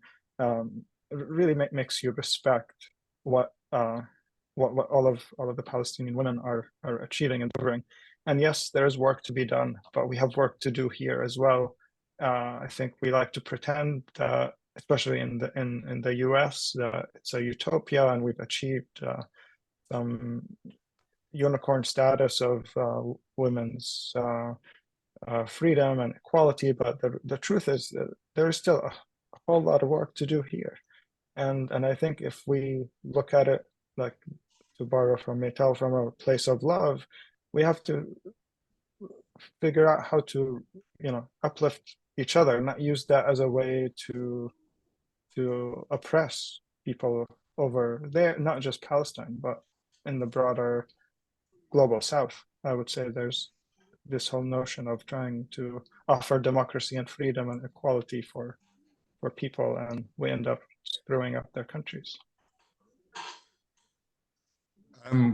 really makes you respect what all of the Palestinian women are achieving and delivering. And yes, there is work to be done, but we have work to do here as well. I think we like to pretend that, especially in the US, that it's a utopia and we've achieved some unicorn status of women's freedom and equality. But the truth is that there is still a whole lot of work to do here. And I think if we look at it, like, to borrow from meital, from a place of love, we have to figure out how to, uplift each other, not use that as a way to oppress people over there, not just Palestine, but in the broader global South. I would say there's this whole notion of trying to offer democracy and freedom and equality for people, and we end up screwing up their countries.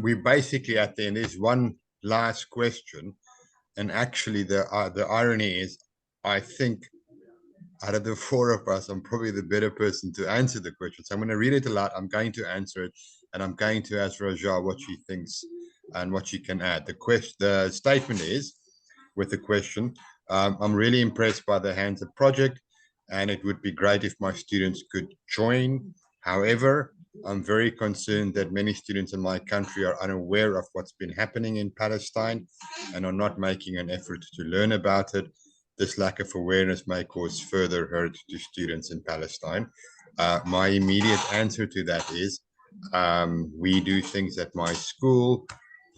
We basically at the end is one last question, and actually the irony is, I think out of the four of us, I'm probably the better person to answer the question. So I'm going to read it aloud. I'm going to answer it, and I'm going to ask Rajaa what she thinks and what she can add. The statement is, with the question, I'm really impressed by the Hands Up project, and it would be great if my students could join. However, I'm very concerned that many students in my country are unaware of what's been happening in Palestine and are not making an effort to learn about it. This lack of awareness may cause further hurt to students in Palestine. My immediate answer to that is, we do things at my school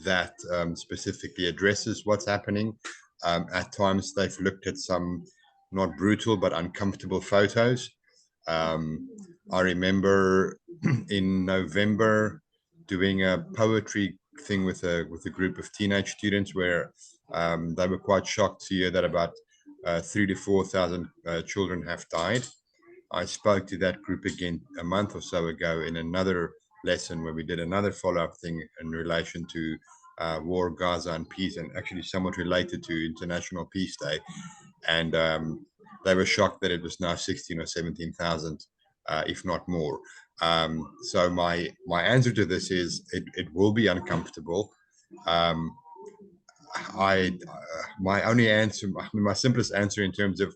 that specifically addresses what's happening. At times, they've looked at some not brutal but uncomfortable photos. I remember in November doing a poetry thing with a group of teenage students where they were quite shocked to hear that about 3,000 to 4,000 children have died. I spoke to that group again a month or so ago in another lesson where we did another follow-up thing in relation to war, Gaza, and peace, and actually somewhat related to International Peace Day. And they were shocked that it was now 16 or 17,000, if not more. So my answer to this is it will be uncomfortable. My only answer, my simplest answer in terms of,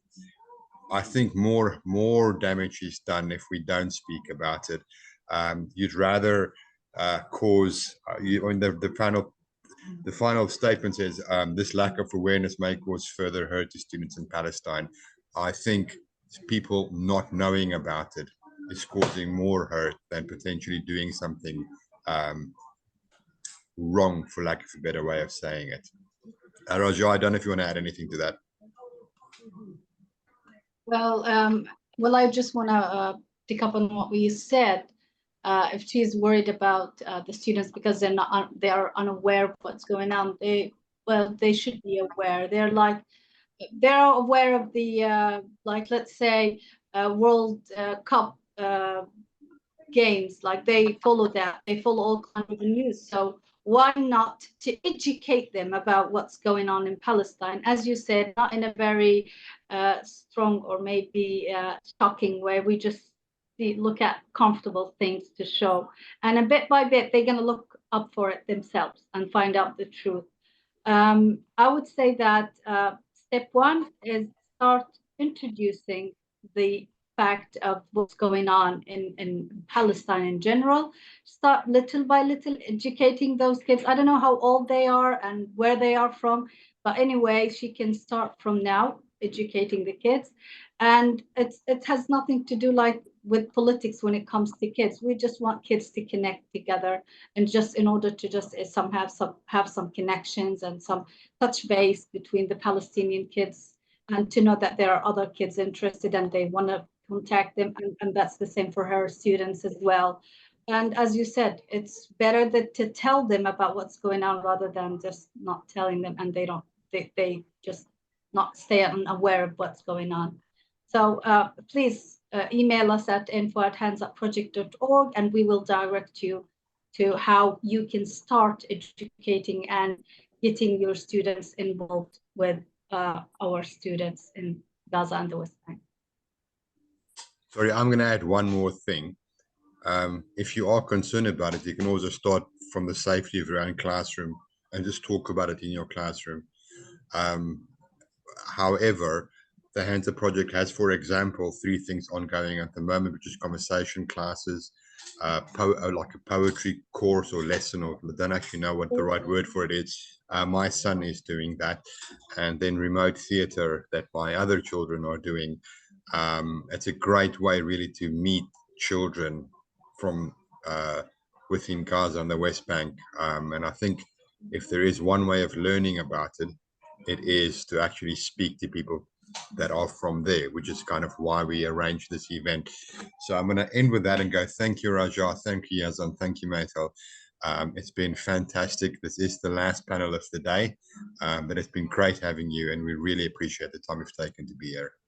I think more damage is done if we don't speak about it. You'd rather cause the final statement says this lack of awareness may cause further hurt to students in Palestine. I think people not knowing about it is causing more hurt than potentially doing something wrong, for lack of a better way of saying it. Rajaa, I don't know if you want to add anything to that. Well, I just want to pick up on what we said. If she's worried about the students because they are unaware of what's going on, they should be aware. They're aware of the like, let's say, World Cup games. Like, they follow that. They follow all kinds of news. So why not to educate them about what's going on in Palestine? As you said, not in a very strong or maybe shocking way. We just look at comfortable things to show. And a bit by bit, they're going to look up for it themselves and find out the truth. I would say that step one is start introducing the fact of what's going on in Palestine in general. Start little by little educating those kids. I don't know how old they are and where they are from, but anyway, she can start from now educating the kids. And it has nothing to do like with politics when it comes to kids. We just want kids to connect together, and just in order to just have some connections and some touch base between the Palestinian kids, and to know that there are other kids interested and they want to contact them, and that's the same for her students as well. And as you said, it's better to tell them about what's going on rather than just not telling them, and they just not stay unaware of what's going on. So please email us at info@handsupproject.org, and we will direct you to how you can start educating and getting your students involved with our students in Gaza and the West Bank. Sorry, I'm going to add one more thing. If you are concerned about it, you can also start from the safety of your own classroom and just talk about it in your classroom. However, the Hands Up Project has, for example, 3 things ongoing at the moment, which is conversation classes, like a poetry course or lesson, or I don't actually know what the right word for it is. My son is doing that, and then remote theater that my other children are doing. It's a great way really to meet children from within Gaza and the West Bank. And I think if there is one way of learning about it, it is to actually speak to people that are from there, which is kind of why we arranged this event. So I'm going to end with that and go, thank you, Rajaa. Thank you, Yazan. Thank you, meital. It's been fantastic. This is the last panel of the day, but it's been great having you, and we really appreciate the time you've taken to be here.